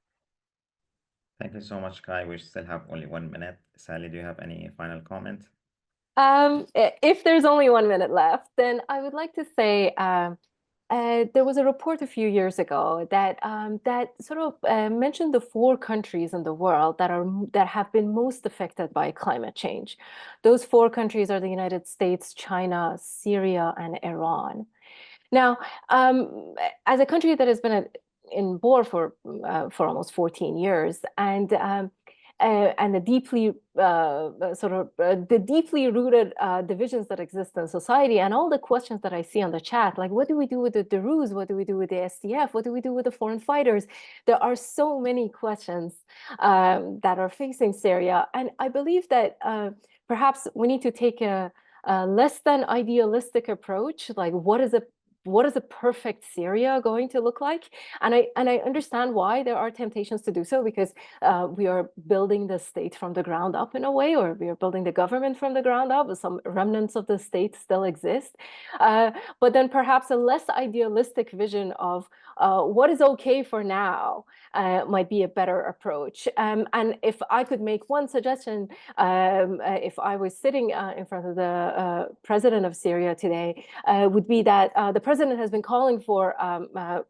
S2: Thank you so much, Kai. We still have only 1 minute. Sally, do you have any final comment?
S6: If there's only 1 minute left, then I would like to say there was a report a few years ago that sort of mentioned the 4 countries in the world that have been most affected by climate change. Those 4 countries are the United States, China, Syria, and Iran. Now, as a country that has been in war for almost 14 years, and the deeply the deeply rooted divisions that exist in society, and all the questions that I see on the chat, like what do we do with the Druze? What do we do with the SDF? What do we do with the foreign fighters? There are so many questions that are facing Syria, and I believe that perhaps we need to take a less than idealistic approach. Like, what is a perfect Syria going to look like? And I understand why there are temptations to do so, because we are building the state from the ground up in a way, or we are building the government from the ground up. Some remnants of the state still exist. But then perhaps a less idealistic vision of what is okay for now might be a better approach. And if I could make one suggestion, if I was sitting in front of the president of Syria today, would be that the president has been calling for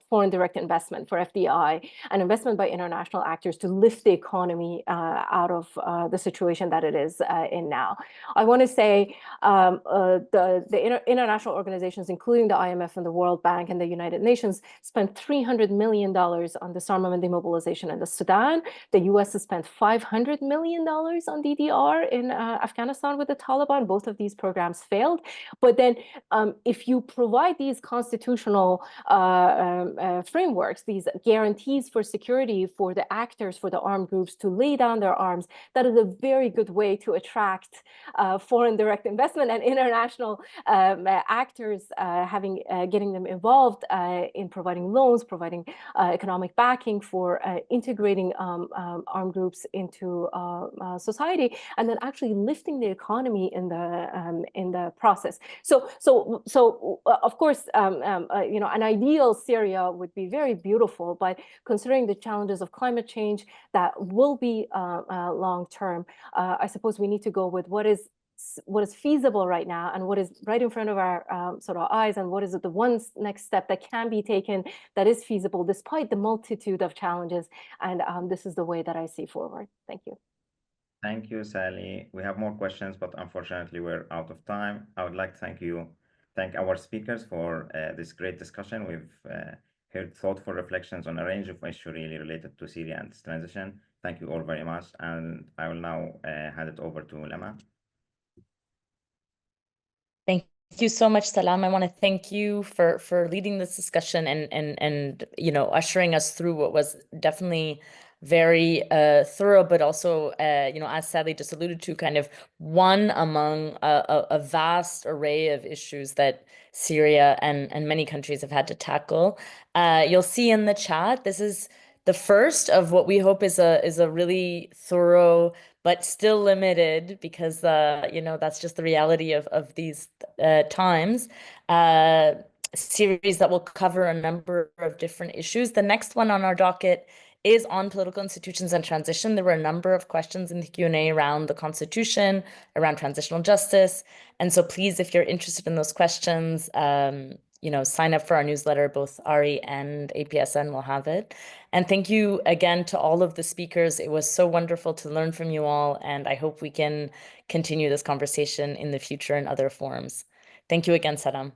S6: foreign direct investment, for FDI, and investment by international actors to lift the economy out of the situation that it is in now. I want to say the international organizations, including the IMF and the World Bank and the United Nations, spent $300 million on disarmament demobilization in the Sudan. The US has spent $500 million on DDR in Afghanistan with the Taliban. Both of these programs failed. But then if you provide these constitutional frameworks, these guarantees for security for the actors, for the armed groups to lay down their arms, that is a very good way to attract foreign direct investment and international actors, getting them involved in providing loans, providing economic backing for integrating armed groups into society, and then actually lifting the economy in the process. So of course, you know, an ideal Syria would be very beautiful, but considering the challenges of climate change that will be long term, I suppose we need to go with what is feasible right now and what is right in front of our sort of eyes, and what is the one next step that can be taken that is feasible despite the multitude of challenges. And this is the way that I see forward. Thank you.
S2: Thank you, Sally. We have more questions, but unfortunately we're out of time. I would like to thank our speakers for this great discussion. We've heard thoughtful reflections on a range of issues really related to Syria and its transition. Thank you all very much. And I will now hand it over to Lama.
S1: Thank you so much, Salam. I want to thank you for leading this discussion and you know, ushering us through what was definitely very thorough, but also you know, as Sally just alluded to, kind of one among a vast array of issues that Syria and many countries have had to tackle. You'll see in the chat, this is the first of what we hope is a really thorough but still limited, because you know, that's just the reality of these times, series that will cover a number of different issues. The next one on our docket is on political institutions and transition. There were a number of questions in the Q&A around the Constitution, around transitional justice. And so please, if you're interested in those questions, you know, sign up for our newsletter. Both Ari and APSN will have it. And thank you again to all of the speakers. It was so wonderful to learn from you all, and I hope we can continue this conversation in the future in other forums. Thank you again, Saddam.